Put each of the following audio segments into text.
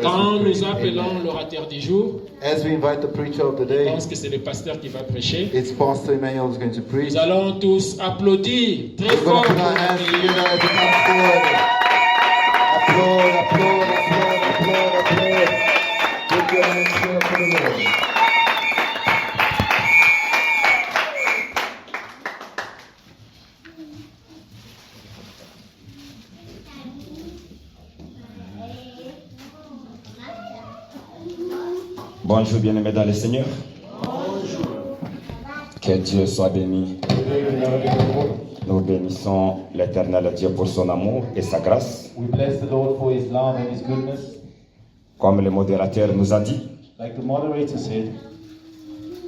Quand nous appelons l'orateur du jour, As we invite the preacher of the je day, pense que c'est le pasteur qui va prêcher. it's Pastor Emmanuel who's going to preach. Nous allons tous applaudir très We're fort going to pour put our hands l'accueillir. together as he comes forward. Applaud, applaud, applaud, applaud, applaud. Put your hands together for the Lord. Bonjour bien-aimés dans le Seigneur. Que Dieu soit béni. Nous bénissons l'Éternel Dieu pour son amour et sa grâce. We bless the Lord for his love and his goodness. Comme le modérateur nous a dit, Like the moderator said,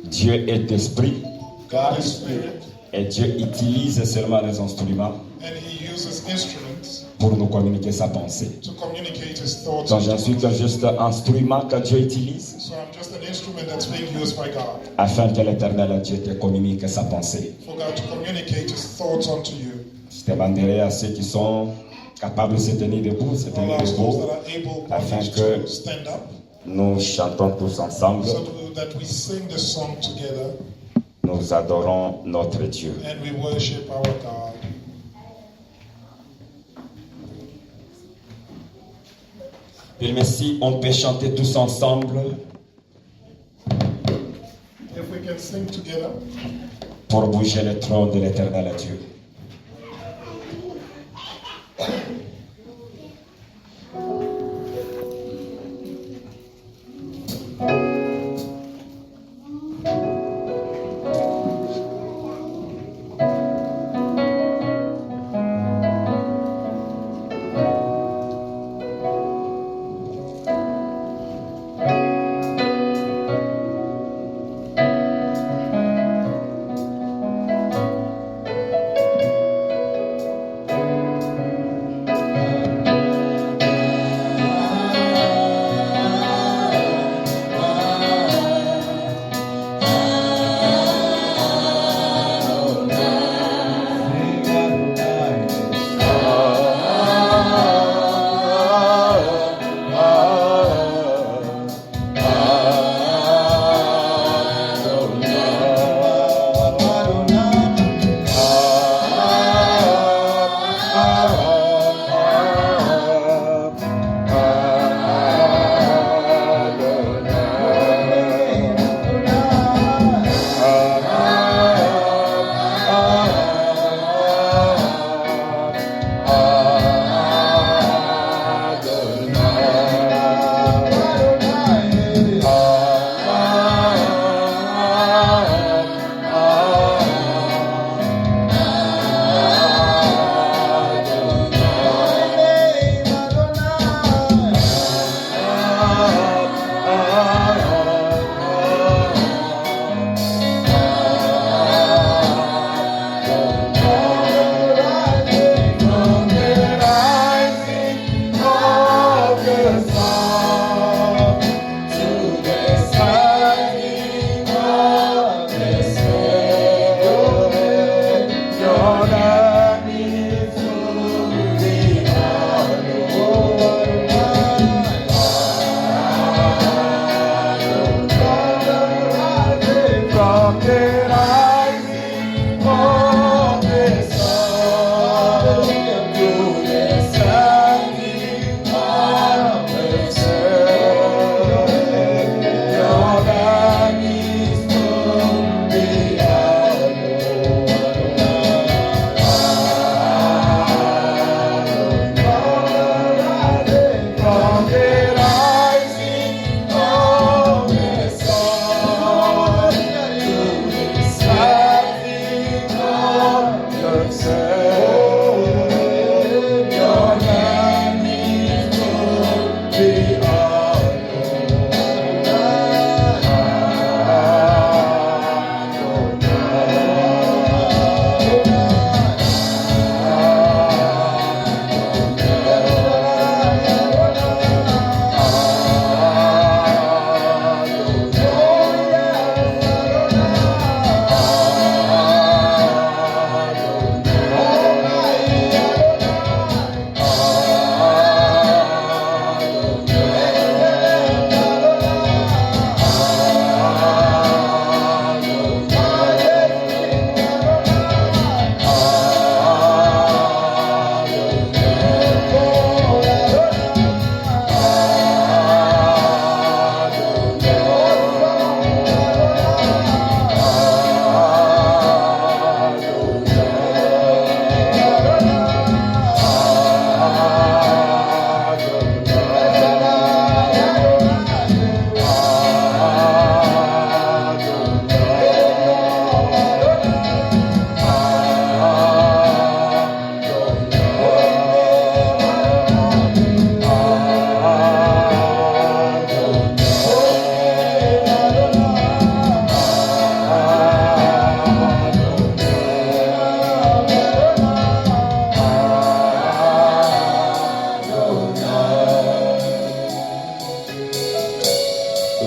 Dieu est esprit God is spirit, et Dieu utilise seulement les instruments and He uses instruments pour nous communiquer sa pensée. to communicate His thoughts. Donc je suis que juste un instrument que Dieu utilise So I'm just an instrument that's being used by God afin que l'Éternel Dieu te communique sa pensée. for God to communicate His thoughts unto you. Je demanderai à ceux qui sont capables de se tenir debout, se All tenir those debout. that are able Afin bodies que- to stand up, Nous chantons tous ensemble. so that we sing the song together Nous adorons notre Dieu. and we worship our God. Puis merci, on peut chanter tous ensemble If we can sing together, pour bouger le trône de l'Éternel Dieu.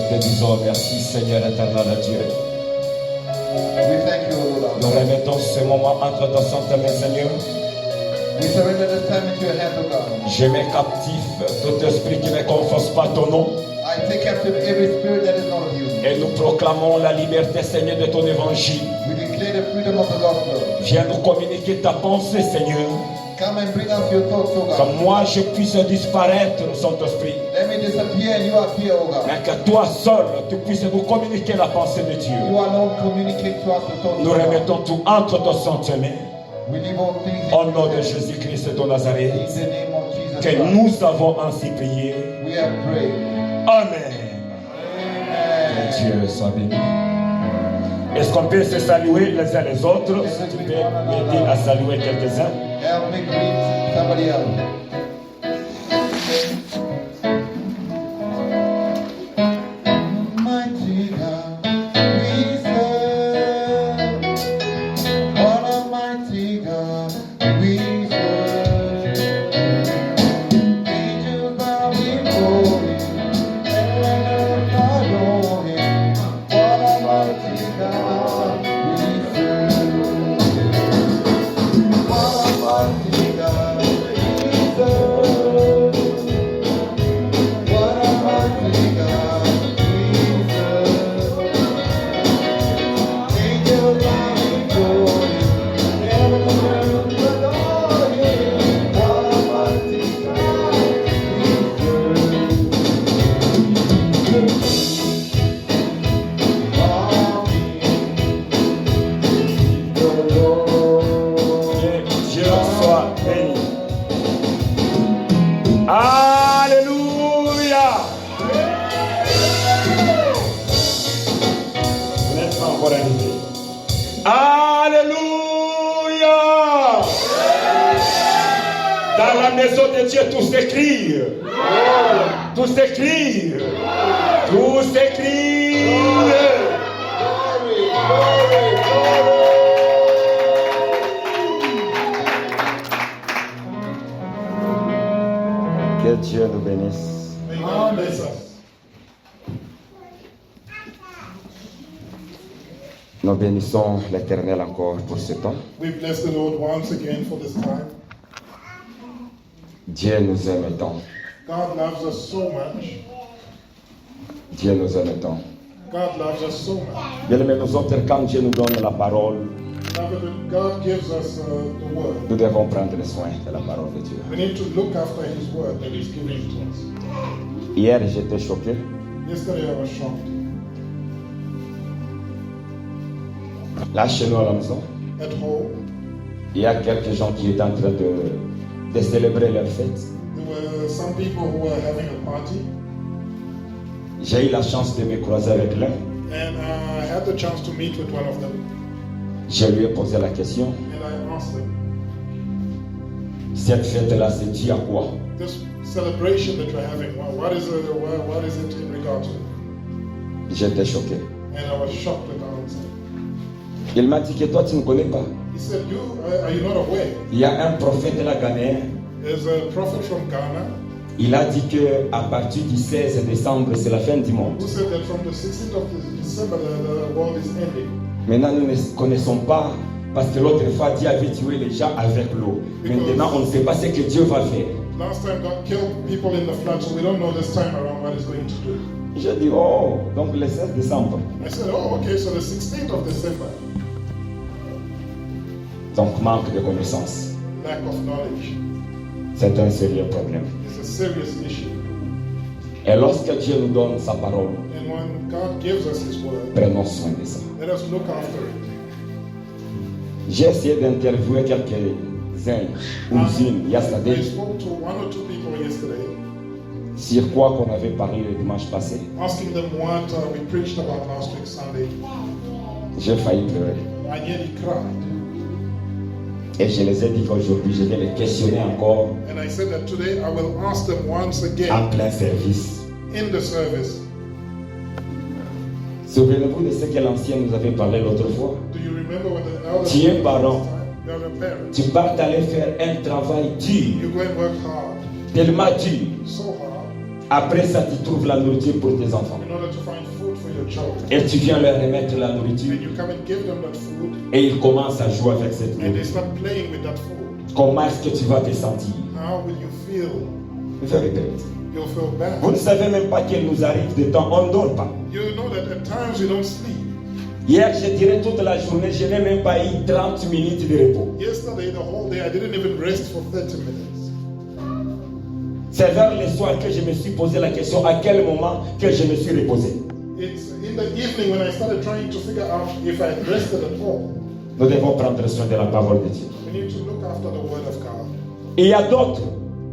Nous te disons merci, Seigneur éternel Dieu. We thank you, O Lord. Nous remettons ce moment entre ta sainte main, Seigneur. We surrender this time into your hands, O God. Je mets captif tout esprit qui ne confesse pas ton nom. I take captive every spirit that is not of you. Et nous proclamons la liberté, Seigneur, de ton évangile. We declare the freedom of the gospel. Viens nous communiquer ta pensée, Seigneur. Come and bring us your thoughts, O Que God. moi je puisse disparaître, Saint-Esprit. Let me disappear and you appear, O God. Mais que toi seul, tu puisses nous communiquer la pensée de Dieu. You alone communicate to us the thoughts Nous of God. remettons tout entre tes saintes mains. We leave all things Au in nom de your hands. Jésus-Christ de Nazareth. In the name of Jesus Que Christ. nous avons ainsi prié. We have prayed. Amen. Amen. Que Dieu soit béni. Est-ce qu'on peut se saluer les uns les autres? Si tu peux m'aider à saluer quelques-uns. Help me greet somebody else. Mighty God, we serve. What a mighty God we serve. Angels bow before Him, and earth adore Him. What a mighty God we serve. What a mighty God we serve. What a mighty God we serve. Angels bow before Him, heaven and earth adore Him. What a mighty God we serve. Que Dieu soit béni. Alléluia. Vous n'êtes pas encore arrivé. Alléluia. Dans la maison de Dieu, tout s'écrit. Tout s'écrit. Tout s'écrit. Que Dieu nous bénisse. May God bless us. Nous bénissons l'Éternel encore pour ce temps. We bless the Lord once again for this time. Dieu nous aime tant. God loves us so much. Dieu nous aime tant. God loves us so much. Bien aimés, nous autres, quand Dieu nous donne la parole, Beloved, God gives us the word. nous devons prendre soin de la parole de Dieu. We need to look after His word that He's giving to us. Hier, j'étais choqué. Yesterday I was shocked. Là, chez nous à la maison, At home, il y a quelques gens qui étaient en train de célébrer leur fête. there were some people who were having a party, J'ai eu la chance de me croiser avec l'un. and I had the chance to meet with one of them, Je lui ai posé la question, and I asked them, cette fête-là, c'est dû à quoi? this celebration that you're having, what is it in regard to? J'étais choqué. And I was shocked with the answer. Il m'a dit que toi, tu ne connais pas. He said, are you not aware? Il y a un prophète là, ghanéen. There's a prophet from Ghana Il a dit qu'à partir du 16 décembre, c'est la fin du monde. who said that from the 16th of December, the world is ending. Maintenant, nous ne connaissons pas, parce que l'autre fois, Dieu avait tué les gens avec l'eau. Maintenant, on ne sait pas ce que Dieu va faire. Last time God killed people in the flood, so we don't know this time around what He's going to do. J'ai dit, oh, donc le 16 décembre. I said, oh, okay, so the 16th of December, Donc, manque de connaissances. lack of knowledge C'est un sérieux problème. is a serious issue. Et lorsque Dieu nous donne sa parole, And when God gives us His word, prenons soin de ça. let us look after it. J'ai essayé d'interviewer quelques-uns ou une I yesterday spoke to one or two people yesterday, sur quoi qu'on avait parlé le dimanche passé. asking them what we preached about last week Sunday. J'ai failli pleurer. I nearly cried. Et je les ai dit qu'aujourd'hui, je vais les questionner encore And I said that today I will ask them once en again plein service. in the service. Souvenez-vous de ce que l'ancien nous avait parlé l'autre fois. Do you remember what the elder Tu es said parent. last time? You're a parent. Tu pars aller faire un travail dur, You go and work hard, tellement dur. so hard, Après ça, tu trouves la nourriture pour tes enfants. in order to find food for your children. Et tu viens leur remettre la nourriture. And you come and give them that food, Et ils commencent à jouer avec cette and they nourriture. start playing with that food. Comment est-ce que tu vas te sentir? How will you feel? Very bad. You'll feel bad. Vous ne savez même pas qu'il nous arrive des temps, on ne dort pas. You know that at times we don't sleep. Hier, je dirais toute la journée, je n'ai même pas eu 30 minutes de repos. Yesterday, the whole day, I didn't even rest for 30 minutes. C'est vers le soir que je me suis posé la question à quel moment que je me suis reposé. It's in the evening when I started trying to figure out if I had rested at all. Nous devons prendre soin de la parole de Dieu. We need to look after the Word of God. Et il y a d'autres,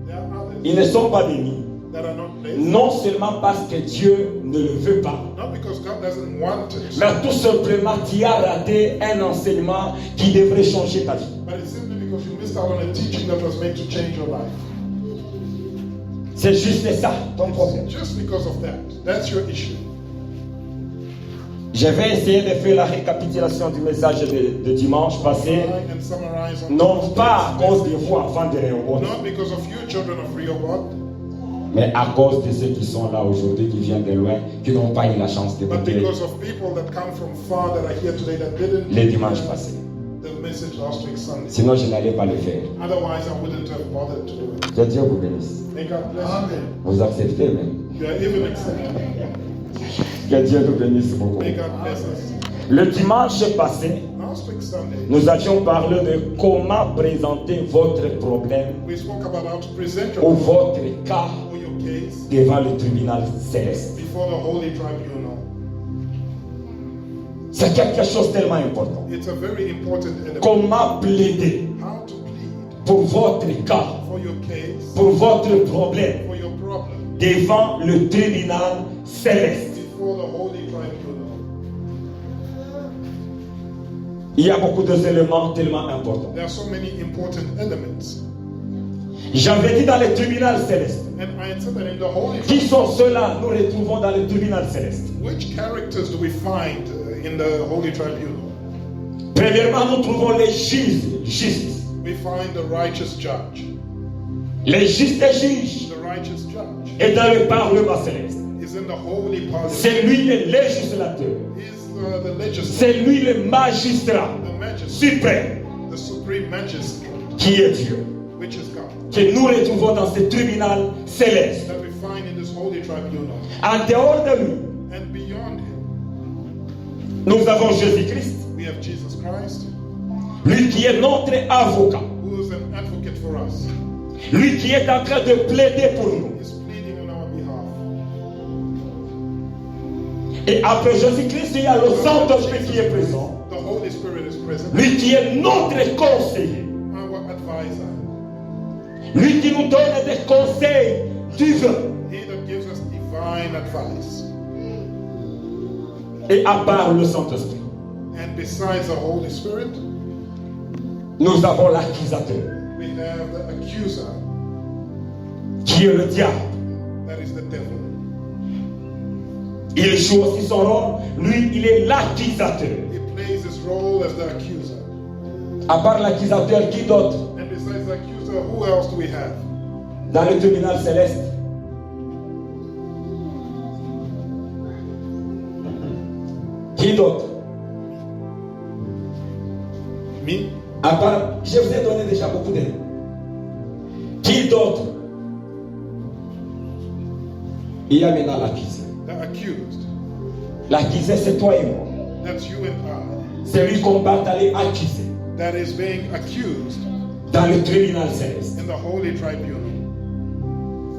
There are others ils ne sont pas bénis, that are not blessed, non seulement parce que Dieu ne le veut pas, not because God doesn't want it, mais tout simplement tu as raté un enseignement qui devrait changer ta vie. but it's simply because you missed out on a teaching that was meant to change your life. C'est juste ça, ton problème. Just because of that. That's your issue. Je vais essayer de faire la récapitulation du message de dimanche passé, Try and summarize on non pas à cause de message. vous, enfants de Rehoboth, Not because of you, children of Rehoboth, mais à cause de ceux qui sont là aujourd'hui, qui viennent de loin, qui n'ont pas eu la chance but d'écouter because of people that come from far that are here today that didn't les dimanches passés. the message last week Sunday. Sinon, je n'allais pas le faire. Otherwise, I wouldn't have bothered to do it. Que Dieu vous bénisse. May God bless you. Vous acceptez même. You are even accepted. Que Dieu vous bénisse beaucoup. May God bless us. Le dimanche passé, Last week Sunday, nous avions parlé de comment présenter votre problème we spoke about how to present ou your votre cas or your case devant le tribunal céleste. before the Holy Tribunal. C'est quelque chose de tellement important. It's a very important element. Comment plaider How to plead pour votre cas, for your case, pour votre problème for your problem, devant le tribunal céleste. before the Holy Tribunal. Il y a beaucoup d'éléments tellement importants. There are so many important elements. J'avais dit dans le tribunal céleste. And I had said that in the Holy Qui sont ceux-là nous retrouvons dans le tribunal céleste? Which characters do we find in the Holy Tribunal? Premièrement, nous trouvons les juges, justes. We find the righteous judge. Les justes juges The righteous judge est dans le Parlement céleste. is in the Holy Parliament. C'est lui le législateur. Is the legislature, C'est lui le magistrat the magistrate, suprême the supreme magistrate, qui est Dieu. which is God, Que nous retrouvons dans ce tribunal céleste. that we find in this Holy Tribunal. En dehors de lui, And beyond him, nous avons Jésus-Christ, we have Jesus Christ, lui qui est notre avocat, who is an advocate for us. lui qui est en train de plaider pour nous. He's pleading on our behalf. Et après Jésus-Christ, il y a le Saint-Esprit qui est présent, The Holy Spirit is present, lui qui est notre conseiller, our advisor. lui qui nous donne des conseils divins. He that gives us divine advice. Et à part le Saint-Esprit, And besides the Holy Spirit, nous avons l'accusateur, we have the accuser, qui est le diable. that is the devil. Il joue aussi son rôle, lui, il est l'accusateur. He plays his role as the accuser. À part l'accusateur, qui d'autre And besides the accuser, who else do we have? dans le tribunal céleste? Qui d'autre? Me? À part, je vous ai donné déjà beaucoup de noms. Qui d'autre? Il y a maintenant l'accusé. The accused. L'accusé, c'est toi et moi. That's you and I. C'est lui qu'on va aller accuser That is being accused dans le tribunal céleste. in the Holy Tribunal.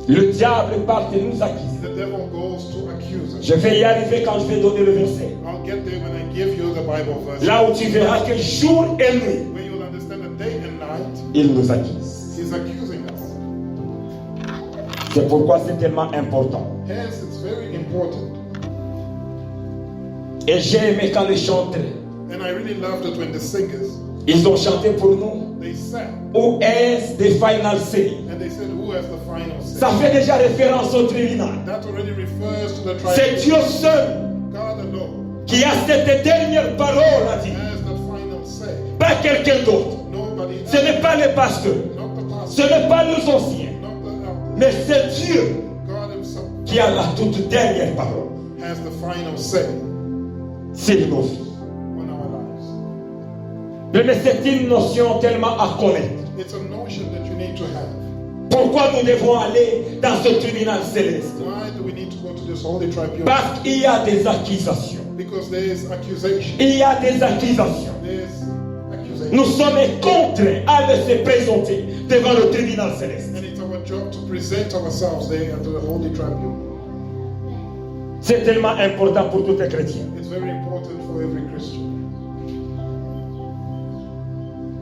Le diable part de nous accuser. The devil goes to accuse us. Je vais y arriver quand je vais donner le verset. I'll get there when I give you the Bible verse. Là où tu verras que jour et nuit, Where you'll understand that day and night, il nous accuse. he's accusing us. C'est pourquoi c'est tellement important. Hence, it's very important. Et j'ai aimé quand les chanteurs, And I really loved it when the singers, ils ont chanté pour nous. they sang. Who is the final say? And they said, who has the final say? Ça fait déjà référence au tribunal. That already refers to the C'est tribunal. Dieu seul God alone qui a cette dernière parole à dire. has the final say. Pas quelqu'un d'autre. Nobody Ce else. n'est pas les pasteurs. Not the Ce pastor. n'est pas les anciens. Not the elders. Mais c'est Dieu God himself. qui a la toute dernière parole has the final say sur nos vies. on our lives. Mais c'est une notion tellement à connaître. It's a notion that you need to have. Pourquoi nous devons aller dans ce tribunal céleste? Why do we need to go to this holy tribunal? Parce qu'il y a des accusations. Because there is accusation. Il y a des accusations. There's accusation. Nous sommes contraints à se présenter devant le tribunal céleste. And it's our job to present ourselves there at the holy tribunal. C'est tellement important pour tout un chrétien. It's very important for every Christian.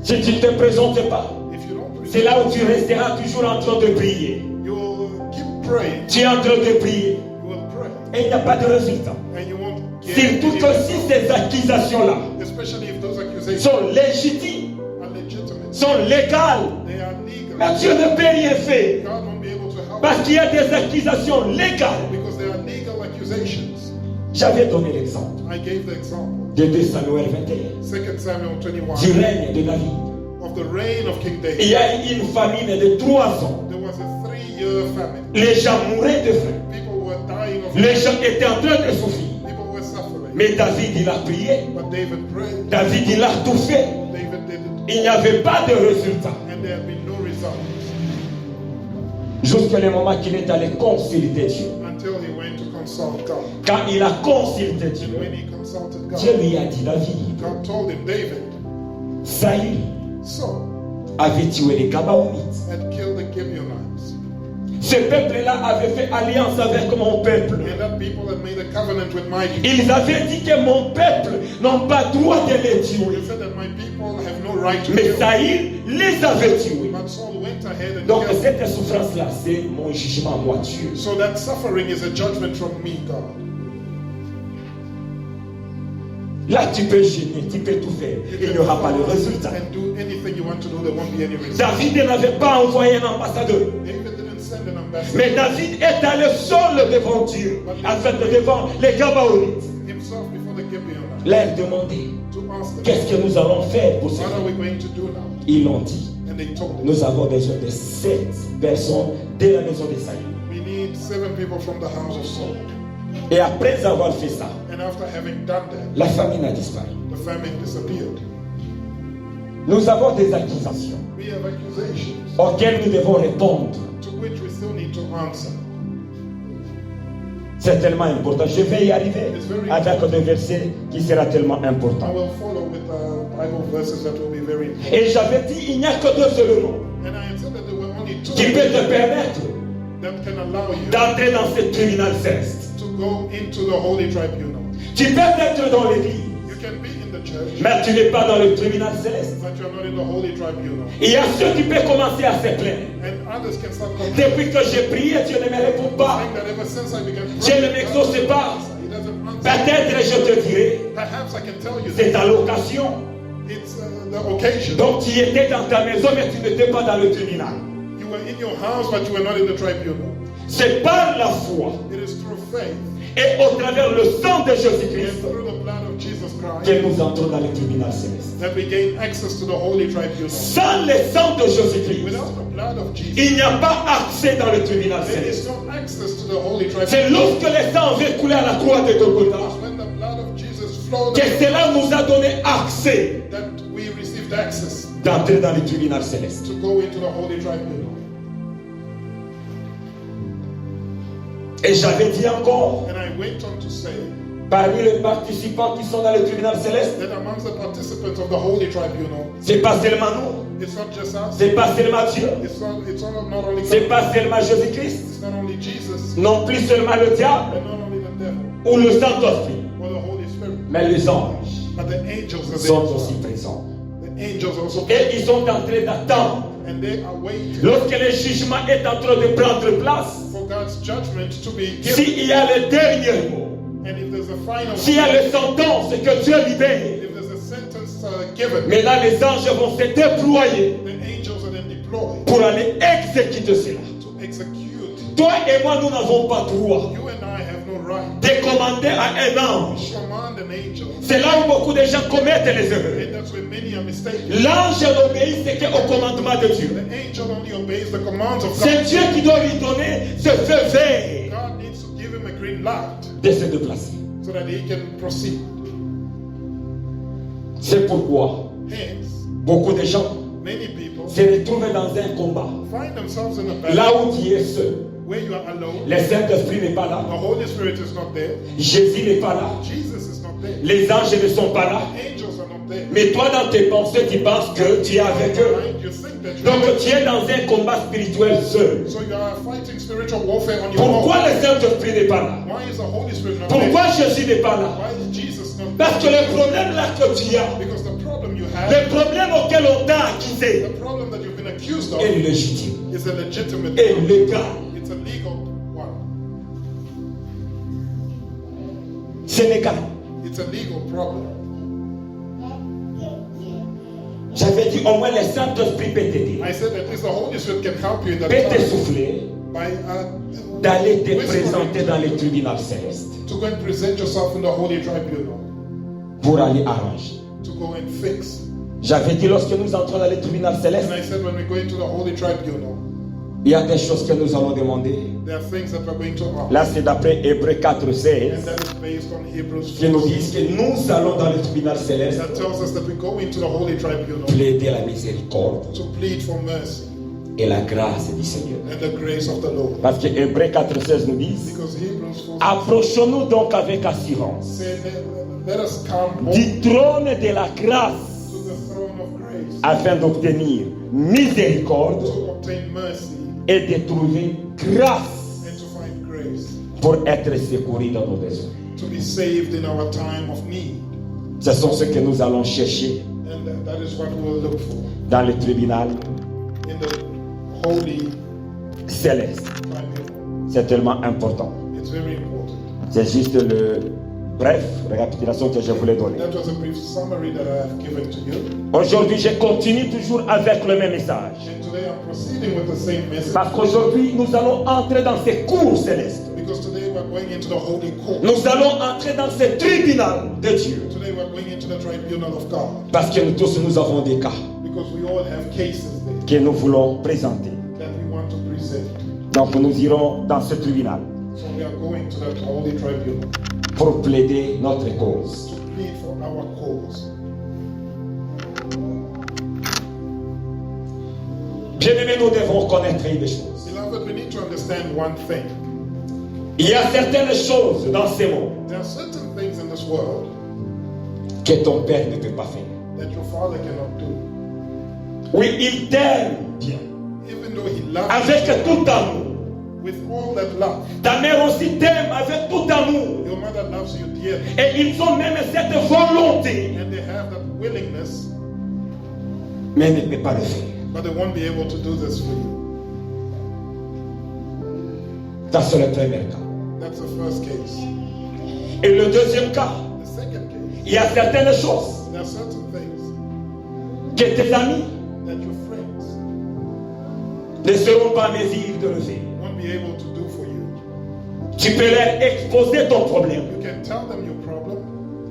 Si tu ne te présentes pas, If you don't c'est present, là où tu resteras toujours en train de prier. you'll keep praying. Tu es en train de prier You will pray. et il n'y a pas de résultat. And you won't get Surtout any que si result. ces accusations-là Especially if those accusations sont légitimes, are legitimate. sont légales, They are legal. mais Dieu ne peut rien faire. God won't be able to help Parce qu'il y a des accusations légales. because they are legal accusations. J'avais donné l'exemple I gave the example. de 2 Samuel 21, 2 Samuel 21. du règne de David. Of the reign of King Il David. y a eu une famine de 3 ans. There was a 3-year famine. Les gens mouraient de faim. People were dying of Les gens étaient en train de souffrir. People were suffering. Mais David, il a prié. But David prayed. David, il a tout fait. David did it. Il n'y avait pas de résultat. And there had been no result Jusqu'à le moment qu'il est allé consulter Dieu. until he went to consult God. Quand il a consulté And Dieu, when he consulted Dieu God, lui a dit, David, God told him, David, Saül Saul avait tué les Gabaonites. had killed the Gibeonites. Ce peuple-là avait fait alliance avec mon peuple. And that people had made a covenant with my people. Ils avaient dit que mon peuple n'a pas droit de les They tuer. said that my people have no right to Mais kill. Saül les avait tués. But Saul went ahead and Donc killed. cette souffrance-là, c'est mon jugement à moi, Dieu. So that suffering is a judgment from me, God. Là, tu peux gêner, tu peux tout faire. Il n'y aura pas de résultat. And do anything you want to do, there won't be any result. David n'avait pas envoyé un ambassadeur. David didn't send an ambassador Mais David est allé seul devant Dieu, en fait devant les Gabaonites. himself before the Gibeonites Leur demander, to ask them, qu'est-ce que nous allons faire pour what ça? are we going to do now? Ils l'ont dit, And they told him, nous avons besoin de 7 personnes de la maison de Saül. we need 7 people from the house of Saul. Et après avoir fait ça, And after having done that, la famine a disparu. the famine disappeared. Nous avons des accusations We have accusations auxquelles nous devons répondre. to which we still need to answer. C'est tellement important. Je vais y arriver avec des versets qui sera tellement I important. will follow with Bible verses that will be very important. Et j'avais dit, il n'y a que 2 éléments And I had said that there were only 2 qui peuvent te permettre that can allow you d'entrer dans ce tribunal céleste. to go into the holy tribunal. Tu peux être dans l'église, You can be in the church, mais tu n'es pas dans le tribunal céleste. but you're not in the holy tribunal. Il y a ceux qui peuvent commencer à se plaindre. And others can start complaining, Depuis que j'ai prié, Dieu ne me répond pas. saying that ever since I began Dieu ne praying, m'exauce pas. He doesn't answer. Peut-être je te dirai, Perhaps I can tell you c'est that à l'occasion. it's the occasion. Donc tu étais dans ta maison, mais tu n'étais pas dans le tribunal. You were in your house, but you were not in the tribunal. C'est par la foi It is through faith et au travers le sang de and Jésus-Christ through the blood of Jesus Christ que nous entrons dans le tribunal céleste. that we gain access to the holy tribunal. Sans le sang de Jésus-Christ, Without the blood of Jesus, il n'y a pas accès dans le tribunal there is céleste. no access to the holy C'est tribunal. lorsque le sang avait coulé à la croix de Golgotha When the blood of Jesus flowed, que cela nous a donné accès that we received access d'entrer dans le tribunal céleste. to go into the holy tribunal. Et j'avais dit encore, And I went on to say parmi les participants qui sont dans le tribunal céleste, that amongst the participants of the holy tribunal, c'est pas seulement nous, it's not just us, c'est pas seulement Dieu, not only c'est God, pas seulement Jésus-Christ, it's not only Jesus, non plus seulement le diable and not only the devil ou le Saint-Esprit, or the Holy Spirit, mais les anges but the angels are sont there. aussi présents. The angels also, Et ils sont en train d'attendre. and they are waiting Lorsque le jugement est en train de prendre place, for God's judgment to be given. s'il y a le dernier mot, And if there's a final, s'il y a le sentence que Dieu libère, if there's a sentence given, mais là les anges vont se déployer the angels are then deployed pour aller exécuter cela. to execute. Toi et moi, nous n'avons pas droit You and I have no right de commander à un ange. to command an angel, C'est là où beaucoup de gens commettent les erreurs. and that's where many are mistaken. L'ange n'obéit qu'au commandement de Dieu. The angel only obeys the commands of C'est God. Dieu qui doit lui donner ce feu vert God needs to blood de se déplacer. so that he can proceed. C'est pourquoi Hence, beaucoup de gens many people se retrouvent dans un combat. find themselves in a battle Là où tu es seul, where you are alone. le Saint-Esprit n'est pas là, The Holy Spirit is not there. Jésus n'est pas là, Jesus is not there. les anges ne sont pas là. Angels are not there. Mais toi, dans tes pensées, tu penses que tu es avec eux. Right? You think that Donc you're tu es dans un combat spirituel seul. so you are fighting spiritual warfare on your own. Pourquoi le Saint-Esprit n'est pas là? Why is the Holy Spirit not Pourquoi there? Jésus n'est pas là? Why is Jesus not Parce que there? le problème là que tu as, Because the problem you have, le problème auquel on t'a accusé the problem that you've been accused of, est légitime, is a legitimate est problem. légal. It's a legal one. C'est légal. It's a legal problem. J'avais dit au moins le Saint-Esprit peut t'aider, I said that at least the Holy Spirit can help you in that peut te time souffler by d'aller te whispering présenter dans les tribunaux célestes to go and present yourself in the Holy Tribunal, pour aller arranger. to go and fix. J'avais dit lorsque nous entrons dans les tribunaux célestes, And I said when we go into the Holy Tribunal, il y a des choses que nous allons demander. there are things that we're going to ask. Là, c'est d'après Hébreux 4:16 And that is based on Hebrews qui nous 4, disent que nous allons dans les tribunaux célestes that tells us that we go into the Holy Tribunal plaider la miséricorde to plead for mercy et la grâce du Seigneur. and the grace of the Lord. Parce que Hébreux 4:16 nous dit, Because Hebrews 4 approchons-nous donc avec assurance said, let us come boldly du trône de la grâce to the throne of grace afin d'obtenir miséricorde to obtain mercy et de trouver grâce and to find grace, pour être secouru dans nos besoins. to be saved in our time of need. Ce sont ce que nous allons chercher And that is what we'll look for dans le tribunal in the Holy céleste. Tribunal. C'est tellement important. It's very important. C'est juste le bref récapitulation que je voulais donner. That was a brief summary that I have given to you. Aujourd'hui, je continue toujours avec le même message. And today I'm proceeding with the same message. Parce qu'aujourd'hui, nous allons entrer dans ces cours célestes. Because today we're going into the Holy Court. Nous allons entrer dans ce tribunal de Dieu. Today we're going into the Tribunal of God. Parce que nous tous, nous avons des cas Because we all have cases there que nous voulons présenter. that we want to present. Donc nous irons dans ce tribunal So we are going to that Holy Tribunal pour plaider notre cause. to plead for our cause. Bien-aimés, nous devons connaître une chose. Beloved, we need to understand one thing. Il y a certaines choses dans ce monde There are certain things in this world que ton père ne peut pas faire. that your father cannot do. Oui, il t'aime bien, Even though he loves avec tout amour. you with all that love. Ta mère aussi t'aime avec tout amour. Your mother loves you dearly. Et ils ont même cette volonté, And they have that willingness, mais ne peut pas le faire. but they won't be able to do this for you. Ça, c'est le premier cas. That's the first case. Et le deuxième cas, The second case, il y a certaines choses there are certain things que tes amis that your friends ne seront pas en mesure de le faire. won't be able to do for you. Tu peux leur exposer ton problème, You can tell them your problem,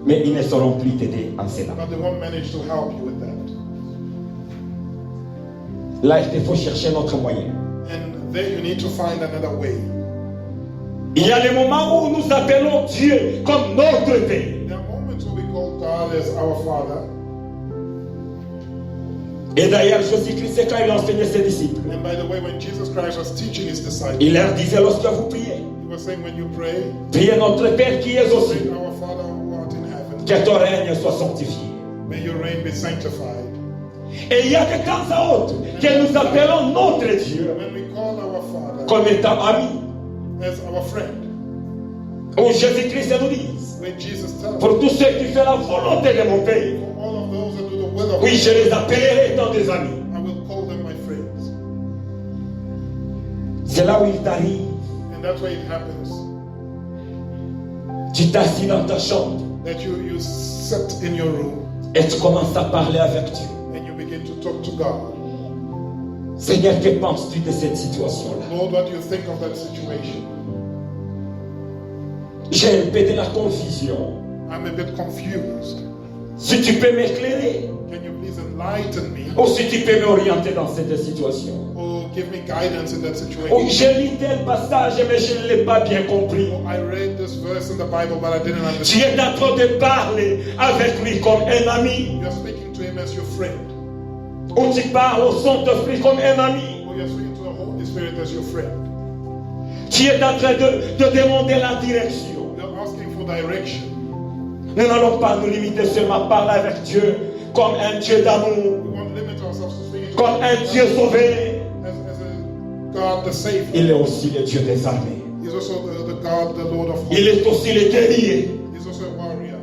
mais ils ne sauront plus t'aider en cela. but they won't manage to help you with that. Là, il te faut chercher notre moyen. And there you need to find another way. Il y a des moments où nous appelons Dieu comme notre Père. There are moments where we call God as our Father. Et d'ailleurs, Jésus-Christ, quand il enseignait ses disciples, And by the way, when Jesus Christ was teaching his disciples, il leur disait lorsque vous priez, he was saying, when you pray, priez notre Père qui est aux say, cieux, our Father who art in heaven, que ton règne soit sanctifié. may your reign be sanctified. Et il y a de temps à autre que nous appelons notre Dieu When we call our Father comme étant ami. as our friend, Où Jésus-Christ nous dit, when Jesus tells us, pour tous ceux qui font la volonté de mon Père, for all of those that do the will of oui, God, je les appellerai étant des amis. I will call them my friends. C'est là où il t'arrive. And that's why it happens, Tu t'assis dans ta chambre that you sit in your room et tu commences à parler avec Dieu. and you begin to talk to God. Seigneur, que penses-tu de cette situation-là? Lord, what do you think of that situation? J'ai un peu de la confusion. I'm a bit confused. Si tu peux m'éclairer, Can you please enlighten me ou si tu peux m'orienter dans cette situation. or give me guidance in that Oh, situation? j'ai lu tel passage, mais je ne l'ai pas bien compris. Oh, I read this verse in the Bible, but I didn't Tu understand. es en train de parler avec lui comme un ami, You're speaking to him as your friend, ou tu parles au Saint-Esprit comme un ami. or you're speaking to the Holy Spirit as your friend. Tu es en train de demander la direction. You're asking for direction. Nous n'allons pas nous limiter seulement à parler avec Dieu comme un Dieu d'amour, We won't limit ourselves to speaking to comme un Dieu sauvé. as a God, the Savior. Il est aussi le Dieu des armées. He's also the God, the Lord of Il hosts. est aussi le guerrier. He's also a warrior.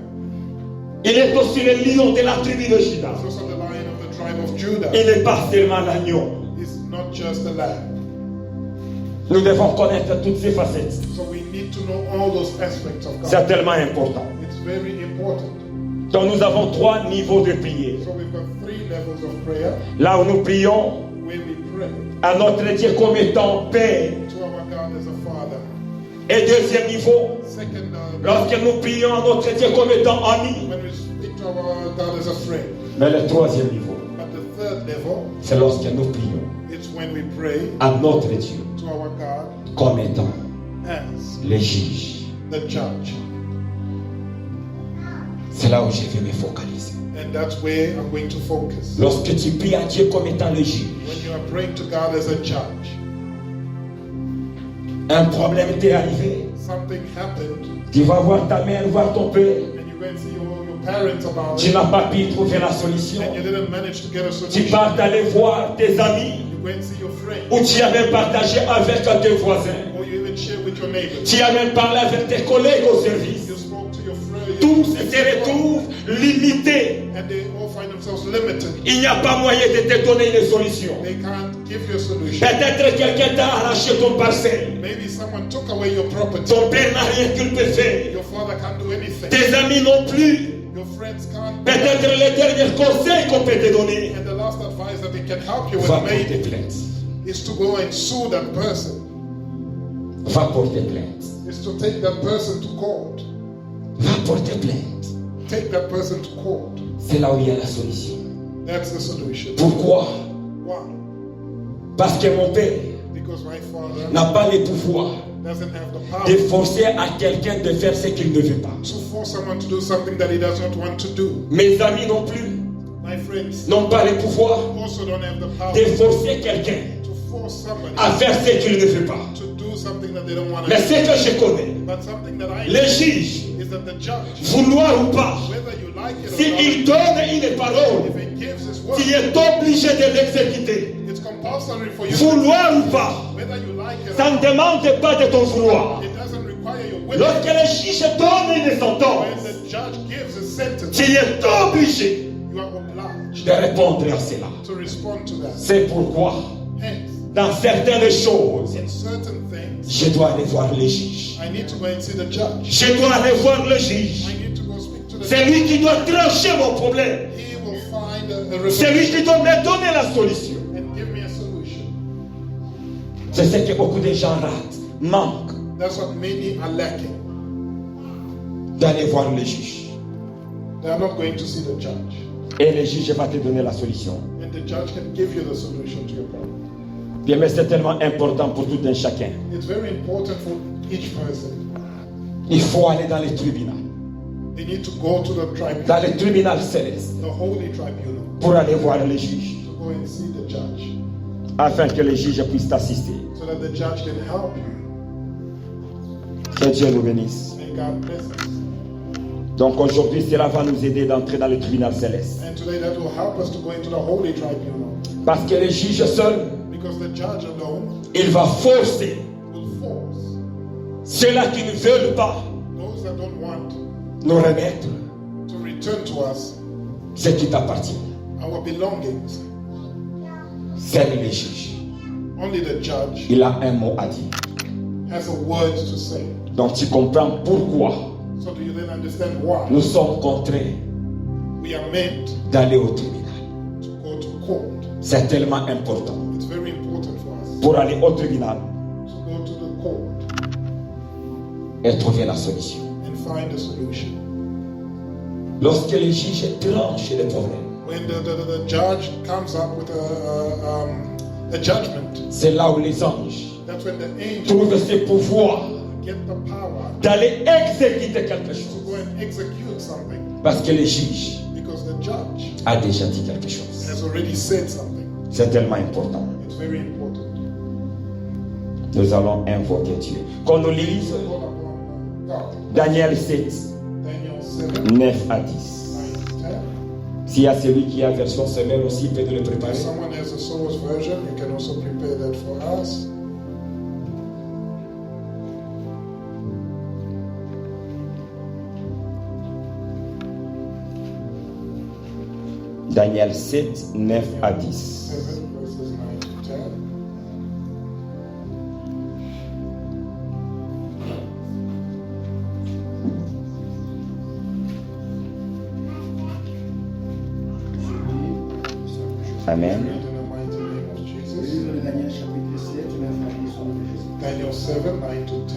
Il est aussi le lion de la tribu de Juda. He's also the lion of the tribe of Judah. Il n'est pas seulement l'agneau. He's not just the lamb. Nous devons connaître toutes ces facettes. So we need to know all those aspects of C'est God. tellement important. It's very important. Donc nous avons 3 niveaux de prière. So we've got 3 levels of prayer Là où nous prions where we pray à notre Dieu comme étant Père. to our God as a Father. Et deuxième niveau, Second, lorsque nous prions à notre Dieu comme étant ami. when we speak to our God as a friend. Mais le troisième niveau, But the third level, c'est lorsque nous prions it's when we pray à notre Dieu to our God comme étant as le juge. the judge. C'est là où je vais me focaliser. And that's where I'm going to focus. Lorsque tu pries à Dieu comme étant le juge, When you are praying to God as a judge, un problème t'est arrivé, something happened, tu vas voir ta mère, voir ton père, and you went to see your parents about tu it, n'as pas pu trouver la solution. and you didn't manage to get a Tu solution. pars d'aller voir tes amis, You went to see your friend, ou tu as même partagé avec tes voisins, or you even shared with your neighbors. tu as même parlé avec tes collègues au service. You spoke to your friend, Tous se retrouvent limités. and they all find themselves limited. Il n'y a pas moyen de te donner une solution. They can't give you a solution. Peut-être quelqu'un t'a arraché ton parcelle. Maybe someone took away your property. Ton père n'a rien qu'il peut faire. Your father can't do anything. Tes amis non plus. Your friends can't. Peut-être le dernier conseil qu'on peut te donner. And the last advice that they can help you Va with porter maybe plainte. is to go and sue that person. Va porter plainte. Is to take that person to court. Va porter plainte. Take that person to court. C'est là où il y a la solution. That's the solution. Pourquoi? Why? Parce que mon père Because my father n'a pas le pouvoir doesn't have the power de forcer à quelqu'un de faire ce qu'il ne veut pas. to force someone to do something that he does not want to do. Mes amis non plus My friends n'ont pas le pouvoir also don't have the power de forcer quelqu'un to force somebody à faire ce qu'il ne veut pas. to do something that they don't want to Mais do. ce que je connais, But something that I le know juge, is that the judge, vouloir ou pas, whether you like it or s'il not, donne une parole, if he gives his word, tu es obligé de l'exécuter. it's compulsory for you. Vouloir ou pas, Whether you like it ça or ne not, demande pas de ton vouloir. it doesn't require your will. Lorsque le juge donne une When sentence, the judge gives a sentence, tu es obligé you are obliged de répondre à cela. to respond to that. C'est pourquoi, Hence, dans certaines choses, in certain things, je dois aller voir le juge. I need to go and see the judge. Je dois aller voir le juge. I need to go speak to the C'est judge. lui qui doit trancher mon problème. He will find a C'est lui resolution qui doit me donner la solution. and give me a solution. C'est ce que beaucoup de gens ratent, manquent That's what many are lacking. d'aller voir le juge. They are not going to see the judge. Et le juge va te donner la solution. And the judge can give you the solution to your problem. Bien, mais c'est tellement important pour tout un chacun. It's very important for each person. Il faut aller dans les tribunaux, They need to go to the tribunal, dans les tribunaux célestes, the holy tribunal, pour aller voir le juge, to go and see the judge, afin que le juge puisse t'assister. so that the judge can help you. Que Dieu nous bénisse. May God bless us. Donc aujourd'hui, cela va nous aider d'entrer dans le tribunal céleste. And today that will help us to go into the holy tribunal. Parce que le juge seul, Because the judge alone il va forcer will force ceux-là qui ne veulent pas those that don't want nous remettre to return to us ce qui t'appartient. our belongings. C'est le juge. Only the judge Il a un mot à dire. has a word to say. Donc tu comprends pourquoi So do you then understand why nous sommes contraints we are meant d'aller au tribunal. to go to court? C'est tellement important. It's very important for us Pour aller au tribunal to go to the court et trouver la solution. and find a solution. Lorsque les juges tranchent les problèmes, When the judge comes up with a judgment, c'est là où les anges that's when the angels trouvent ce pouvoir get the power d'aller exécuter quelque to chose. go and execute something. Parce que le juge Because the judge a déjà dit quelque chose. has already said something. C'est tellement important. It's very important. Nous allons invoquer Dieu. Qu'on nous lise Call upon God. Daniel 7, Daniel 7, 9 à 10. 9 to 10. S'il y a celui qui a version sommaire aussi, il peut nous le If préparer. someone has a source version, you can also prepare that for us. Daniel 7, 9 à 10. 7 verses 9 to 10. Amen. Read in the mighty name of Jesus. Livre de Daniel chapitre 7, 9 à 10 au nom de Jésus. Daniel 7, 9 to 10.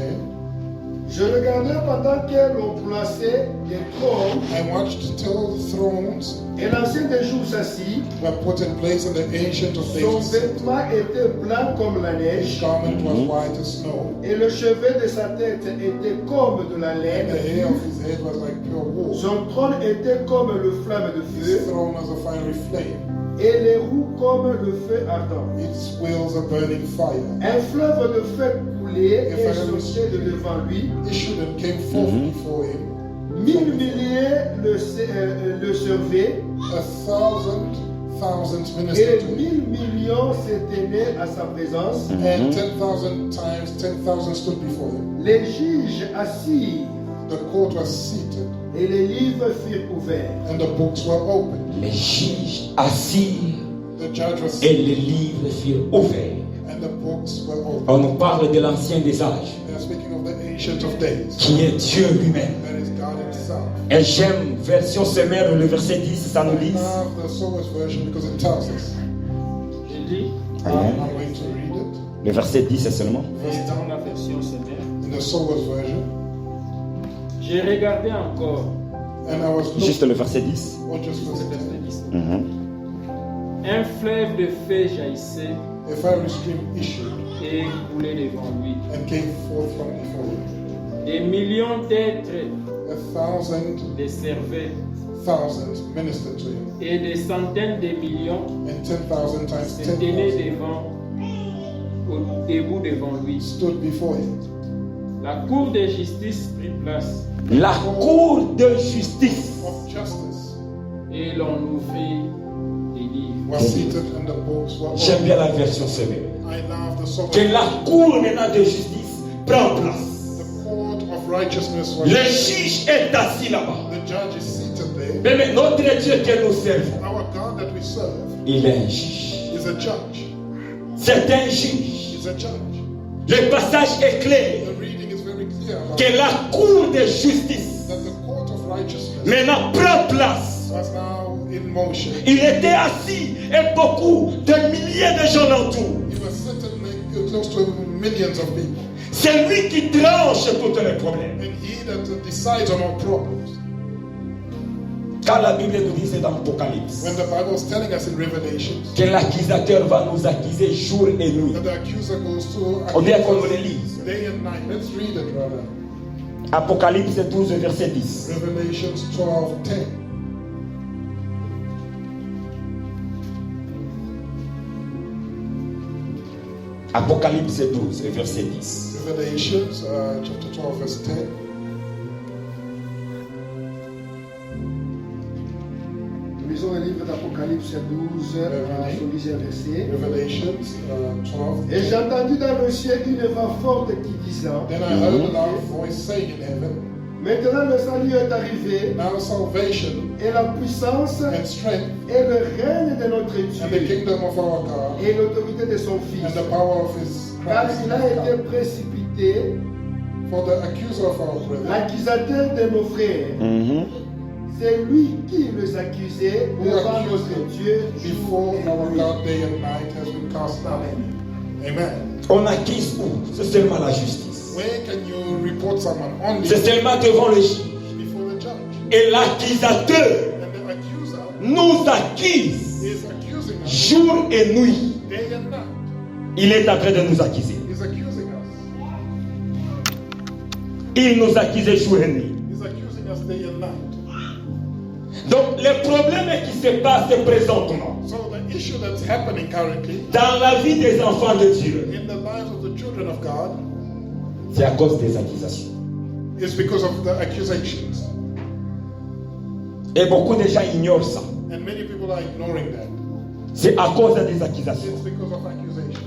Je regardais pendant que l'on plaçait des trônes I watched till the thrones et l'ancien des jours s'assit. were put in place and the ancient of Son days. vêtement était blanc comme la His neige garment was white as snow, et le cheveu de sa tête était comme de la and laine. the hair of his head was like pure wool. Son trône était comme le flamme de His feu throne was a fiery flame, et les roues comme le feu ardent. its wheels a burning fire. Un fleuve de feu coulait et sortait de devant lui. Issued and came forth before him. 1000 milliers le servaient 1,000 et ministered to him, 1000 millions s'éteignaient à sa présence. and 10,000 times 10,000 stood before him. Les juges assirent The court was seated, et les livres furent ouverts. and the books were opened. les juges assirent The judge was et seated, les livres furent ouverts. and the books were opened. On nous parle de l'ancien des âges, They are speaking of the ancient of days, qui est Dieu lui-même. that is God Himself. Et j'aime version sommaire, le verset 10, ça nous I lise. love the Source version because it tells us. Je lis Amen. I'm going to read it. Le verset 10 seulement. dans la version sommaire. In the Source version, J'ai regardé encore and I was Juste looking, le verset 10. or just le verse verset 10. 10. Mhm. Un fleuve de feu jaillissait A fiery stream issued et coulait devant lui. and came forth from before him. Des millions d'êtres 1,000 le servaient ministered to him, et des centaines de millions and 10,000 times se tenaient 10,000 debout devant lui. stood before him. La cour de justice prit place La cour de justice. Of justice et l'on ouvrit les livres. was seated, and the books were J'aime opened. bien la version sommaire. I love the Source. Que la cour maintenant de justice prend place. The court of righteousness was. Le juge est assis là-bas. The judge is seated there. Mais notre Dieu que nous servons, Our God that we serve il est un juge. is a judge. C'est un juge. He's a judge. Le passage est clair. The reading is very clear about Que la cour de justice that the court of righteousness maintenant prend place. was now in motion. Il était assis et beaucoup de milliers de gens l'entourent. He was sitting like close to millions of people. C'est lui qui tranche tous les problèmes. And he that decides on our problems. Quand la Bible nous dit c'est dans l'Apocalypse When the Bible is telling us in Revelations que l'accusateur va nous accuser jour et nuit. that the accuser goes to On dit qu'on nous accuse le us lise. day and night. Let's read it, brother. Apocalypse 12, verset 10. Revelations 12:10. Apocalypse 12, verset 10. Revelations chapter 12 verse 10. Nous lisons le livre d'Apocalypse 12, son 10e verset. Revelations 12. Et j'ai entendu dans le ciel une voix forte qui disant, Then I heard a loud voice saying in heaven, maintenant le salut est arrivé, now salvation et la puissance, and strength et le règne de notre and the Dieu, kingdom of our God et l'autorité de son Fils. and the power of his Car Christ. il a été précipité, For the accuser of our brethren, l'accusateur de nos frères. Mhm. C'est lui qui les accusait who devant accused notre them Dieu before jour et our nuit. God day and night has been cast down. Amen. On accuse où? C'est seulement la justice. Where can you report someone? Only C'est seulement devant le juge. before the judge. Et l'accusateur And the accuser nous accuse is accusing us jour et nuit. day and night. Il est en train de nous accuser. He's accusing us. Il nous accuse jour et nuit. He's accusing us day and night. Donc les problèmes qui se passent présentement So the issue that's happening currently dans la vie des enfants de Dieu, in the lives of the children of God c'est à cause des accusations. is because of the accusations. Et beaucoup de gens ignorent ça. And many people are ignoring that. C'est à cause des accusations. It's because of accusations.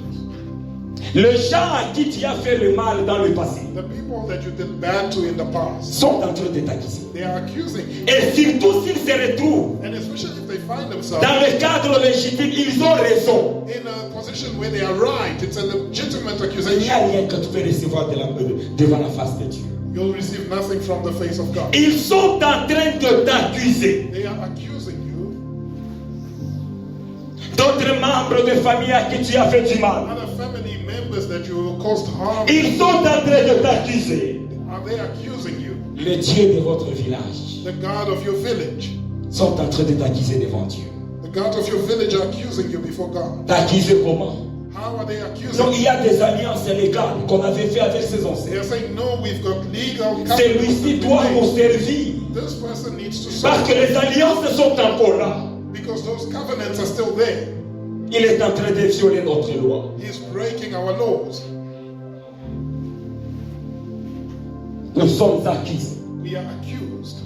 Les gens à qui tu as fait le mal dans le passé The people that you did bad to in the past, sont en train de t'accuser. they are accusing you. Et surtout s'ils se retrouvent And especially if they find themselves dans le cadre légitime, ils ont raison. in a position where they are right, it's a legitimate Il n'y a accusation. rien que tu peux recevoir devant la face de Dieu. You'll receive nothing from the face of God. Ils sont en train de t'accuser. They are accusing you. D'autres membres de famille à qui tu as fait du mal, Other family members that you caused harm, ils sont en train de t'accuser. are they accusing you? Le Dieu de votre village The God of your village. sont en train de t'accuser devant Dieu. The God of your village are accusing you before God. T'accuser comment? How are they accusing Donc il you? y a des alliances légales qu'on avait fait avec ses They ancêtres. are saying, no, we've got legal Celui-ci doit nous covenants. servir This person needs to parce que serve les alliances sont encore là. because those covenants are still there. Il est en train de violer notre loi. He's breaking our laws. Nous sommes accusés. We are accused.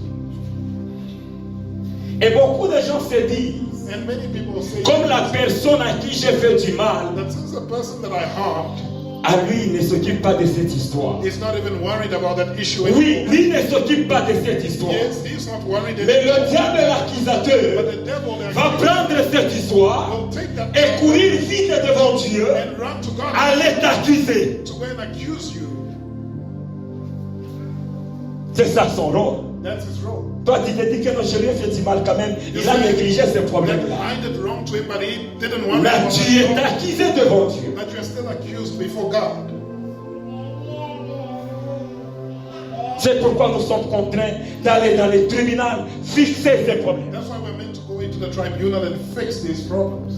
Et beaucoup de gens se disent, And many people say comme la personne à qui j'ai fait du mal, that since the person that I harmed à lui, il ne s'occupe pas de cette histoire. is not even worried about that issue Oui, anymore. lui ne s'occupe pas de cette histoire. Yes, he's not worried Mais anymore. le diable, l'accusateur, But the devil that va prendre cette histoire will take that et courir vite devant Dieu, and run to God aller t'accuser. to go and accuse you. C'est ça son rôle. That's his role. Toi, tu te dis que non, je lui ai fait du mal quand même. Il a négligé ce That problème-là. I did wrong to him, but he didn't want Mais to. tu es accusé devant Dieu. But you're still accused before God. C'est pourquoi nous sommes contraints d'aller dans les tribunaux, fixer ces problèmes. That's why we're meant to go into the tribunal and fix these problems.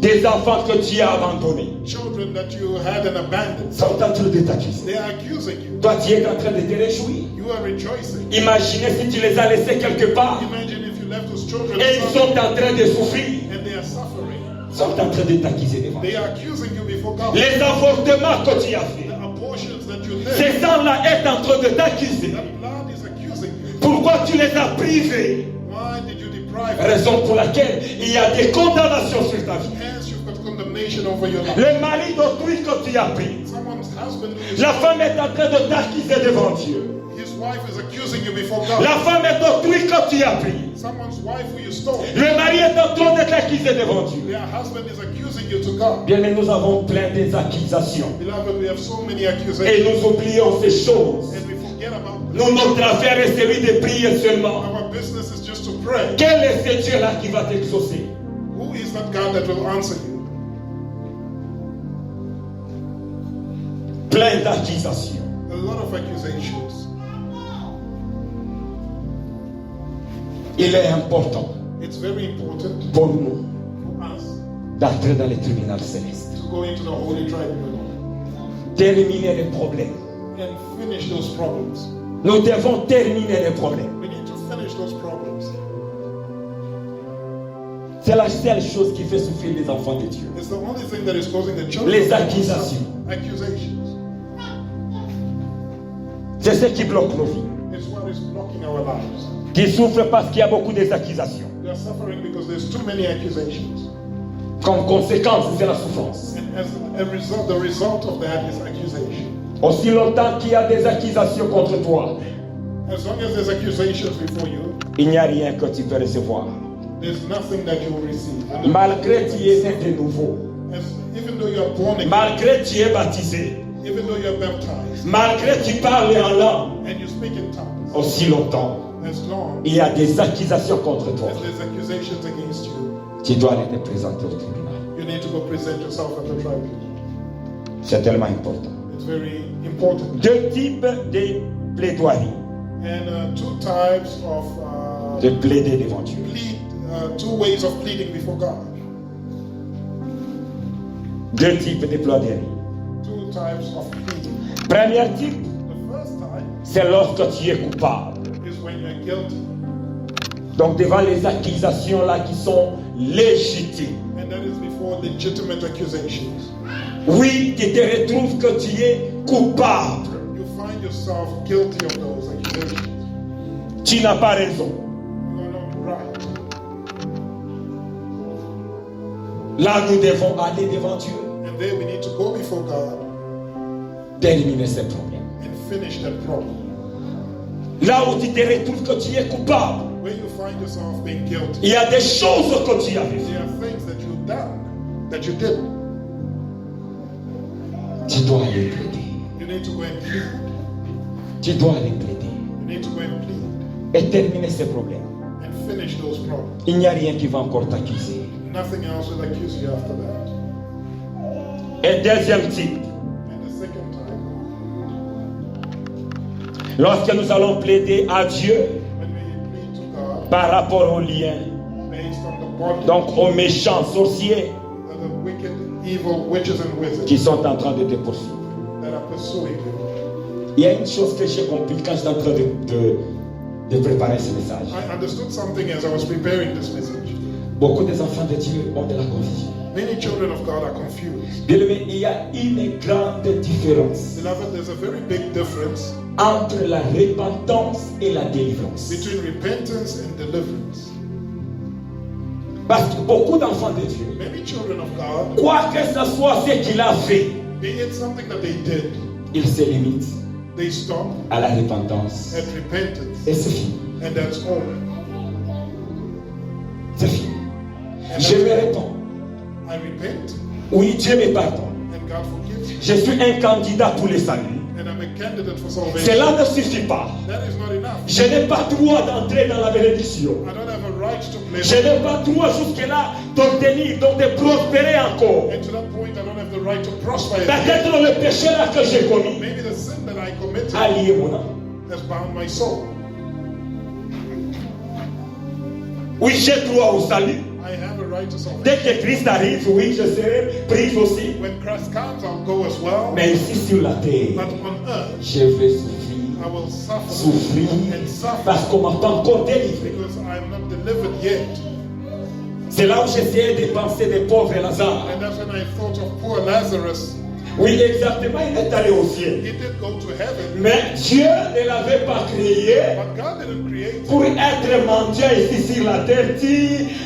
Des enfants que tu as abandonnés Children that you had and abandoned, sont en train de t'accuser. they are accusing you. Toi, tu es en train de te réjouir. You are rejoicing. Imaginez si tu les as laissés quelque part Imagine if you left those children et ils sont en train de souffrir. and they are suffering. Ils sont en train de t'accuser devant. They are accusing you before God. Les avortements que tu as fait, The abortions that you did, ces gens-là sont en train de t'accuser. that blood is accusing you. Pourquoi tu les as privés? Why did you deprive them? Raison pour laquelle il y a des condamnations sur ta vie. Hence, you've got condemnation over your life. Le mari d'autrui que tu as pris, Someone's husband, who is- la femme est en train de t'accuser devant Dieu. his wife is accusing you before God. La femme est d'autrui que tu as pris. Someone's wife who you stole. Le mari est en train de t'accuser devant Dieu. Their husband is accusing you to God. Bien, mais nous avons plein des accusations. Beloved, we have so many Et accusations nous oublions ces choses. and we forget about them. Nous, notre affaire est celui de prier seulement. Our business is just to pray. Quel est ce Dieu-là qui va t'exaucer? Who is that God that will answer you? Plein d'accusations. A lot of accusations. Il est important It's very important pour nous for us d'entrer dans les tribunaux célestes. to go into the holy tribunal Terminer les problèmes. and finish those problems. Nous devons terminer les problèmes. We need to finish those problems. C'est la seule chose qui fait souffrir les enfants de Dieu. It's the only thing that is causing the children Les to accusations. suffer. Accusations. C'est ce qui bloque nos vies. It's what is blocking our lives. Qui souffrent parce qu'il y a beaucoup d'accusations. They are suffering because there's too many accusations. Comme conséquence, c'est la souffrance. And as a result, the result of that is accusation. Aussi longtemps qu'il y a des accusations contre toi, As long as there's accusations before you, il n'y a rien que tu peux recevoir. there's nothing that you will receive. And Malgré que tu es né de nouveau, even though you are born again, malgré que tu es baptisé, even though you are baptized, malgré que tu parles en langue, and you speak in tongues, aussi longtemps, as long il y a des accusations contre toi. as there's accusations against you, Tu dois aller te présenter au tribunal. you need to go present yourself at the tribunal. C'est tellement important. It's very important. Deux types de plaidoiries. And two types of de plaider devant Dieu. two ways of pleading before God. Deux types de plaidoiries. Two types of pleading. Premier type, The first type c'est lorsque tu es coupable. is when you're guilty, Donc devant les accusations là qui sont légitimes. and that is before legitimate accusations. Oui, tu te retrouves que tu es coupable. You find yourself guilty of those accusations. Tu n'as pas raison. You are not right. Là, nous devons aller devant Dieu, And there we need to go before God d'éliminer ces problèmes. and finish that problem. Là où tu te retrouves que tu es coupable, Where you find yourself being guilty, il y a des choses que tu as fait. there are things that you've done that you didn't. Tu dois aller plaider. You need to go and plead. Tu dois aller plaider. You need to go and plead Et terminer ces problèmes. and finish those problems. Il n'y a rien qui va encore t'accuser. Nothing else will accuse you after that. Et deuxième type, And the second time, lorsque nous allons plaider à Dieu when we plead to God par rapport aux liens, based on the bondage donc aux méchants sorciers of the wicked, evil witches and wizards qui sont en train de te poursuivre. that are pursuing you. Il y a une chose que j'ai compris quand j'étais en train de préparer ce message. I understood something as I was preparing this message. Beaucoup des enfants de Dieu ont de la confusion. Many children of God are confused. Bien aimé, il y a une grande différence Beloved, there's a very big difference entre la repentance et la délivrance. between repentance and deliverance. Parce que beaucoup d'enfants de Dieu, Many children of God, quoi que ce soit ce qu'il a fait, be it something that they did, ils se limitent they stop à la repentance. at repentance, Et c'est fini. and that's all. C'est fini. And Je me that's- réponds. I repent, Oui, Dieu me pardonne. and God forgives me. Je suis un candidat pour le salut. And I'm a candidate for salvation. Cela ne suffit pas. That is not enough. Je n'ai pas droit d'entrer dans la bénédiction. I don't have a right to play. Je n'ai pas droit jusque-là d'obtenir, donc de prospérer encore. And to that point, I don't have the right to prosper. Peut-être le péché là que j'ai commis Maybe the sin that I committed a lié mon âme. has bound my soul. Oui, j'ai droit au salut. I have a right to salvation. Dès que Christ arrive, oui, je serai pris aussi. When Christ comes, I'll go as well. Mais ici sur la terre, But on earth, je vais souffrir, I will suffer souffrir, and suffer parce qu'on m'a pas encore délivré. because I am not delivered yet. C'est là où j'essayais de penser des pauvres Lazare. And that's when I thought of poor Lazarus. Oui, exactement, il est allé au ciel. He did go to heaven, Mais Dieu ne l'avait pas créé but God didn't create pour être mendiant ici sur la terre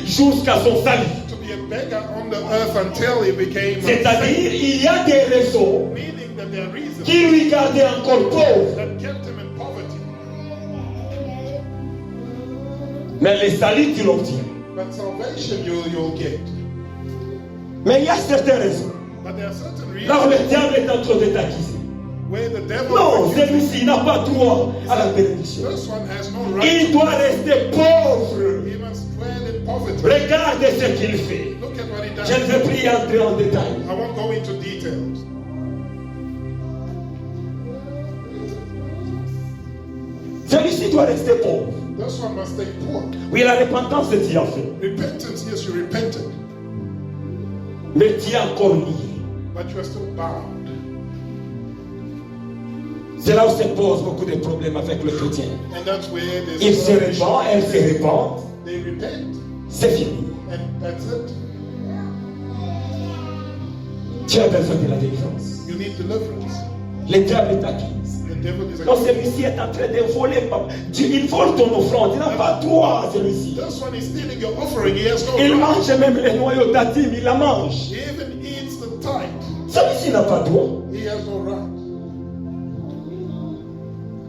jusqu'à son salut. to be a beggar on the earth until he became C'est-à-dire, il y a des raisons meaning that there are reasons qui lui gardaient encore pauvre. that kept him in poverty. Mais le salut, tu l'obtiens. But salvation you'll get. Mais il y a certaines raisons. But there are certain Là où le reasons diable est en train de t'accuser. where the devil Non, accuses celui-ci n'a pas droit à la bénédiction. this one has no right. Il doit rester pauvre. He must dwell in poverty. Regarde ce qu'il fait. Look at what he does. Je ne vais plus y entrer en détail. I won't go into details. Celui-ci doit rester pauvre. This one must stay poor. Oui, la repentance, tu as fait. Repentance, yes, you repented, Mais tu es encore lié. but you are still bound. C'est là où se posent beaucoup de problèmes avec le chrétien. And that's where there's Il se salvation. répand, elle se répand. They repent, C'est fini. and that's it. Tu as besoin de la délivrance. You need deliverance. Le diable t'accuse. The devil is Quand against celui-ci est en train de voler, il vole ton offrande. Il n'a pas droit à celui-ci. you. This one is stealing your offering. He has no Il right. mange même les noyaux d'atime, il la mange. He even eats the tithe. Celui-ci n'a pas droit. He has no right.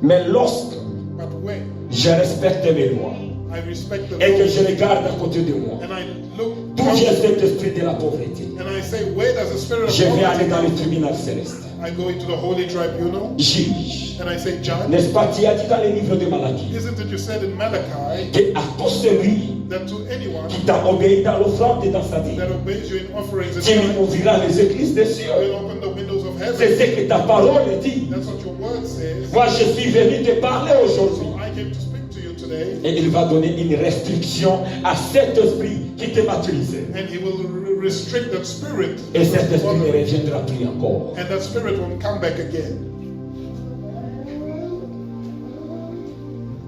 Mais lorsque But when je respecte mes lois I respect the et que Lord, je regarde à côté de moi, and I look, d'où vient cet esprit de la pauvreté, and I say, where does the spirit of je vais aller poverty dans le come from? tribunal céleste. I go into the holy tribunal, Juge. and I say, Judge, N'est-ce pas, tu as dit dans les livres de Malachie isn't it you said in Malachi qu'à tout celui that to anyone qui t'a obéi dans l'offrande et dans sa vie, that obeys you in offerings tu lui and ouvriras les églises des cieux. will open the windows of C'est heaven? ce que ta parole dit. That's what your word says. Moi, je suis venu te parler aujourd'hui. I came to speak to you today, Et il va donner une restriction à cet esprit qui te m'a utilisé. and He will restrict that spirit, Et cet esprit ne reviendra plus encore. and that spirit won't come back again.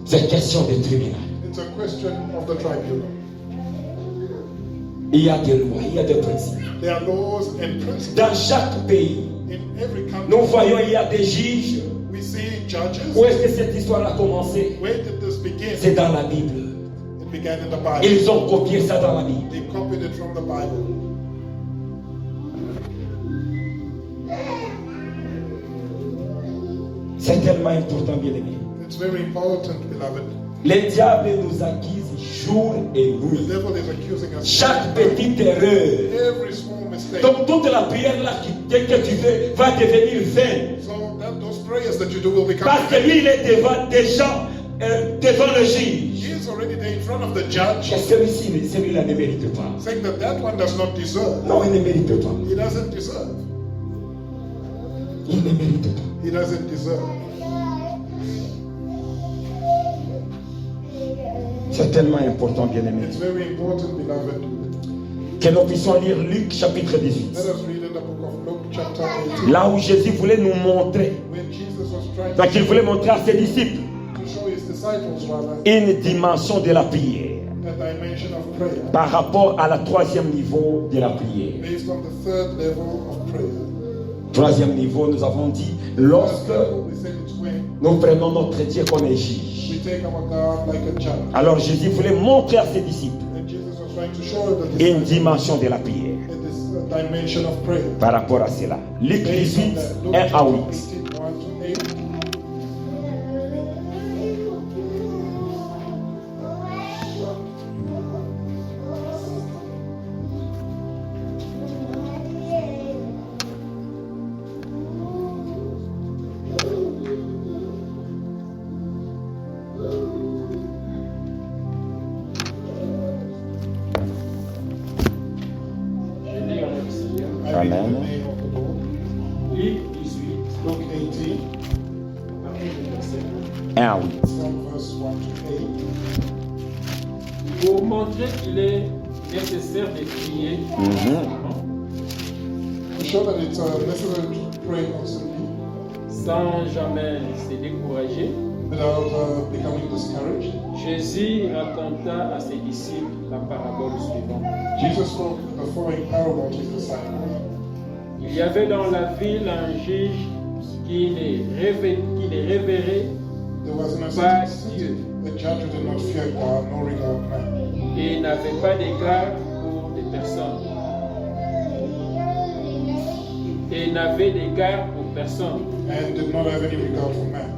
C'est question de tribunal. It's a question of the tribunal. Il y a des lois, il y a des principes. There are laws and principles Dans chaque pays, in every country. nous voyons il y a des juges. We see judges. Où est-ce que cette histoire a commencé? Where did this begin? C'est dans la Bible. It began in the Bible. Ils ont copié ça dans la Bible. They copied it from the Bible. C'est tellement important, bien aimé. It's very important, beloved. Le diable nous accuse jour et The nuit. devil is accusing us. Chaque petite erreur. Every small mistake. Donc toute la prière là que tu fais va devenir vaine. So that those prayers that you do will become. Parce que lui, il est devant des gens, devant le juge. He is already there in front of the judge, Et celui-là ne mérite pas. saying that that one does not deserve. Non, il ne mérite pas. He doesn't deserve. Il ne mérite pas. He doesn't deserve. C'est tellement important, bien aimé, It's very important, beloved. que nous puissions lire Luc chapitre 18. Let us read in the book of Luke, chapter 18, Là où Jésus voulait nous montrer, when Jesus was trying donc il voulait montrer à ses disciples to show his disciples rather une dimension de la prière a dimension of prayer par rapport à la troisième niveau de la prière. based on the third level of prayer. Troisième niveau, nous avons dit, First lorsque level, we said it's when nous prenons notre Dieu comme un we juge. take our God like a judge. Alors Jésus voulait montrer à ses disciples And Jesus was trying to show that une this dimension de la prière dimension of prayer. par rapport à cela. Luc Based on 18, that, Luke 1 à chapter 8. 18, 1 to 8. Je lis en nom du Seigneur. I read Amen. in the name of the Lord. Luc 18, Luke 18, à partir du verset 1 à 8. from verse 1 to 8. pour montrer qu'il est nécessaire de prier constamment, To show that it's necessary to pray constantly sans jamais se décourager. without becoming discouraged. Jésus raconta à ses disciples la parabole suivante. Jesus spoke the following parable to his disciples. Il y avait dans la ville un juge qui ne révérait There was in a pas certain Dieu city a judge who did not fear God nor regard man, et n'avait pas d'égard pour des personnes. Et n'avait d'égard pour personne. and did not have any regard for man.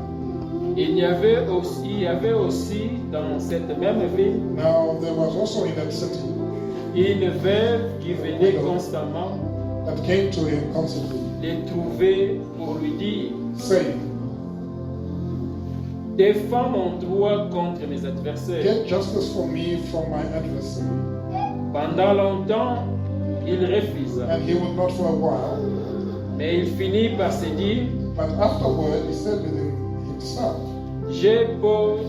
Il y avait aussi dans cette même ville Now there was also in that city une veuve qui venait constamment that came to him constantly, les trouver pour lui dire saying, défends mon droit contre mes adversaires. get justice for me from my adversary. Pendant longtemps, il refusa, And he would not for a while, mais il finit par se dire but afterward he said within himself, j'ai beau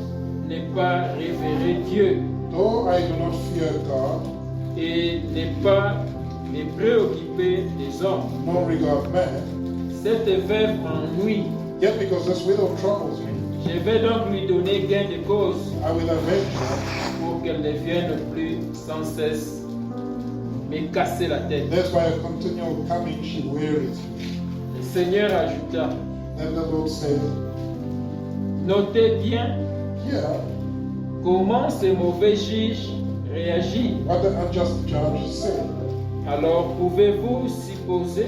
ne pas révérer Dieu though I do not fear God et ne pas me préoccuper des hommes, nor regard man, cette veuve m'ennuie. yet because this widow troubles me, Je vais donc lui donner gain de cause I will avenge her. pour qu'elle ne vienne plus sans cesse me casser la tête. That's why a continual coming she wearies me. Le Seigneur ajouta, Then the Lord said, notez bien here, comment ce mauvais juge réagit. what the unjust judge said. Alors pouvez-vous supposer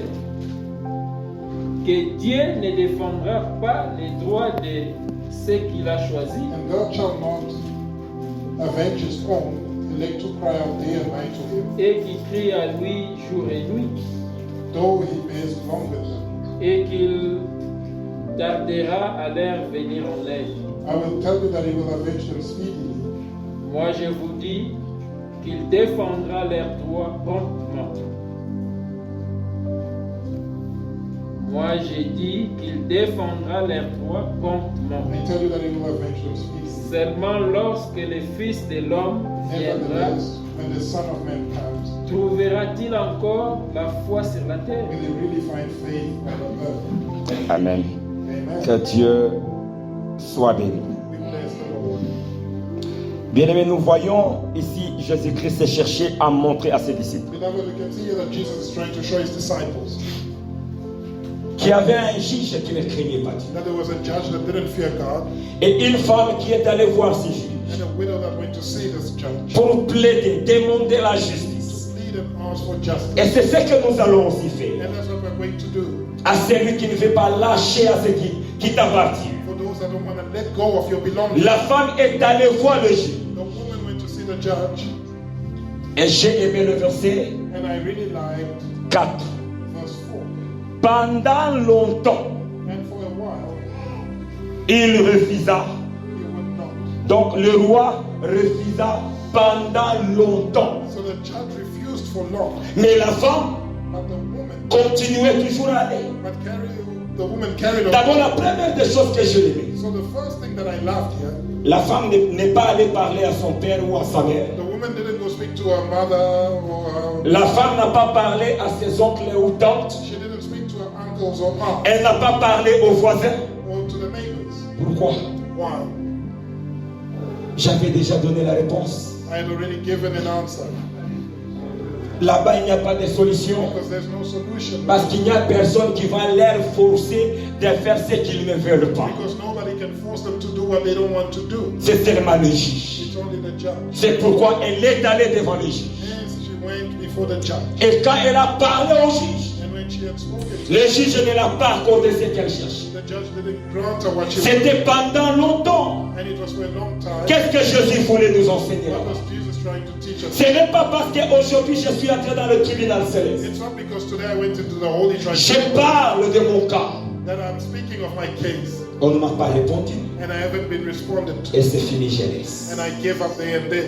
que Dieu ne défendra pas les droits de ceux qu'il a choisis? And God shall not avenge his own, elect to cry out day and night to him, Et qui crie à lui jour et nuit, though he bears long with them. et qu'il tardera à leur venir en aide. I will tell you that he will avenge them speedily. Moi je vous dis qu'il défendra leurs droits promptement. Moi j'ai dit qu'il défendra les rois contre moi. I tell you that he will avenge those feasts. Seulement lorsque le Fils de l'homme viendra, Nevertheless, when the Son of Man comes, trouvera-t-il encore la foi sur la terre? will he really find faith on the earth? Amen. Amen. Que Dieu soit béni. We bless the Lord. Bien-aimés, nous voyons ici Jésus-Christ s'est cherché à montrer à ses disciples Beloved, we can see here that Jesus is trying to show his disciples Qu'il y avait un juge qui ne craignait pas Dieu. that there was a judge that didn't fear God Et une femme qui est allée voir ce juge and a widow that went to see this judge pour plaider, demander la justice. to plead and ask for justice. Et c'est ce que nous allons aussi faire. And that's what we're going to do. À celui qui ne veut pas lâcher à ce qui t'appartient. For those that don't want to let go of your belongings, La femme est allée voir le juge. the woman went to see the judge, Et j'ai aimé le verset and I really liked 4. verse 4. Pendant longtemps, And for a while, il refusa. he would not. Donc le roi refusa pendant longtemps. So the judge refused for long, Mais la femme but the woman, continuait toujours à aller. the woman carried on. D'abord, la première des choses que je aimais, So the first thing that I loved here, la femme n'est pas allée parler à son père ou à sa mère. the woman didn't go speak to her mother or La femme n'a pas parlé à ses oncles ou tantes. she didn't speak to her uncles or aunts Elle n'a pas parlé aux voisins. or to the neighbors. Pourquoi? Why? J'avais déjà donné la réponse. I had already given an answer Là-bas, il n'y a pas de solution. because there's no solution. Parce qu'il n'y a personne qui va leur forcer de faire ce qu'ils ne veulent pas. Because nobody can force them to do what they don't want to do. C'est seulement le juge. It's only the judge. C'est pourquoi elle est allée devant le juge. Hence, she went before the judge. Et quand elle a parlé au juge, And when she had spoken to le juge ne l'a pas accordé ce qu'elle cherchait. the judge didn't grant her what she wanted. C'était pendant longtemps. And it was for a long time. Qu'est-ce que Jésus voulait nous enseigner What là-bas? was Jesus trying to teach us? Ce n'est pas parce qu'aujourd'hui je suis entré dans le tribunal céleste. It's not because today I went into the holy Je tribunal parle de mon cas. that I'm speaking of my case. On ne m'a pas répondu. And I haven't been responded to. Et c'est fini, je laisse. And I gave up there and then.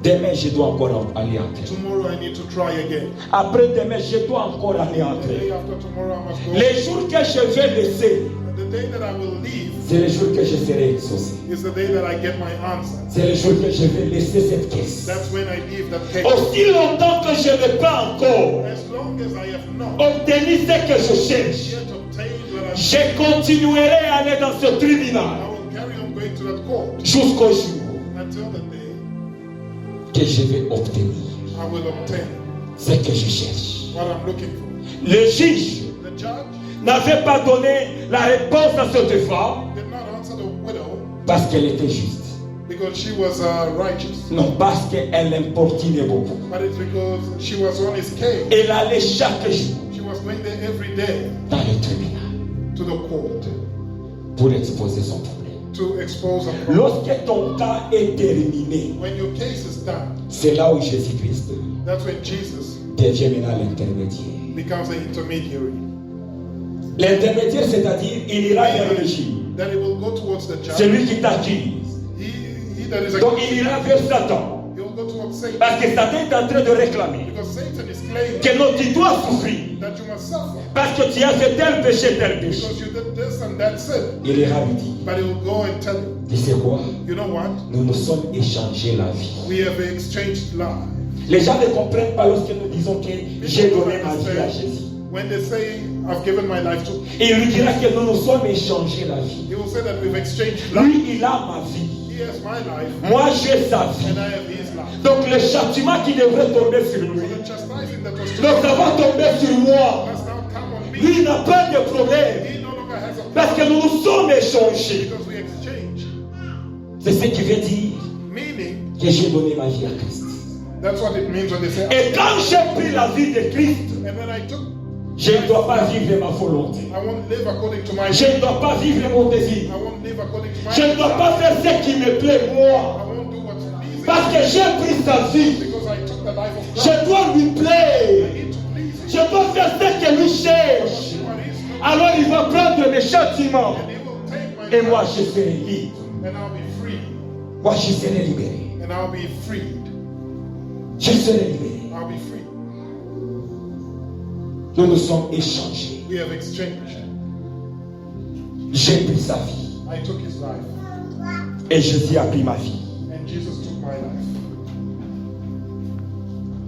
Demain, je dois encore aller entrer. Tomorrow I need to try again. Après demain, je dois encore aller The entrer. day after tomorrow I must go. Les jours que je vais laisser, The day that I will leave c'est le jour que je serai exaucé. is the day that I get my answer. C'est le jour que je vais laisser cette caisse. That's when I leave that case. Aussi longtemps que je n'ai pas encore As long as I have not obtenu ce que je cherche, yet obtained what I'm je continuerai à aller dans ce I tribunal will carry on going to that court jusqu'au jour until the day que je vais obtenir I will obtain ce que je cherche. what I'm looking for. Le juge The judge n'avait pas donné la réponse à cette femme did not answer the widow parce qu'elle était juste. because she was righteous, Non, parce qu'elle l'importunait beaucoup. but it's because she was on his case. Elle allait chaque jour She was going there every day dans le tribunal to the court pour exposer son problème. to expose a problem. Lorsque ton cas est terminé, When your case is done, c'est là où Jésus-Christ that's when Jesus devient maintenant l'intermédiaire. becomes an intermediary. L'intermédiaire, c'est-à-dire, il ira vers le juge. Then he will go towards the judge. Celui qui t'accuse. He that is Donc accused, il ira vers Satan. he will go towards Satan. Parce que Satan est en train de réclamer Because Satan is claiming que non, tu dois souffrir. that you must suffer. Parce que tu as fait tel péché, tel péché. Because you did this and that sin. Il ira lui dire, But he will go and tell you, tu sais quoi? you know what? Nous nous sommes échangés la vie. We have exchanged lives. Les gens ne comprennent pas lorsque nous disons que j'ai People donné don't ma vie à understand. Jésus. When they say, I've given my life to, Et il lui dira que nous nous sommes échangés la vie. he will say that we've exchanged lives. Lui, il a ma vie. He has my life Moi, j'ai sa vie. and I have his life. Donc le châtiment qui devrait tomber sur lui, So the chastising that was to donc ça va tomber sur moi. has now come on me. Lui, il n'a pas de problème. He no longer has a Parce que nous nous sommes échangés. because we exchange. C'est ce qui veut dire Meaning, que j'ai donné ma vie à Christ. that's what it means when they say, Et quand j'ai pris la vie de Christ, and when I took, je ne dois pas vivre ma volonté. I won't live according to my Je ne dois pas vivre mon désir. I won't live according to my Je ne dois pas faire ce qui me plaît I moi. won't do what's pleasing Parce que j'ai pris sa vie. because I took the life of God. Je dois lui I plaire. need to please Him. Je dois faire ce que lui cherche. What He's doing. Alors il va prendre mes châtiments. And He will take my Et moi life, je serai libre. and I'll be free. Moi je serai libéré. And I'll be freed. Je serai libéré. I'll be free. Nous nous sommes échangés. We have exchanged. J'ai pris sa vie. I took his life, Et Jésus a pris ma vie. and Jesus took my life.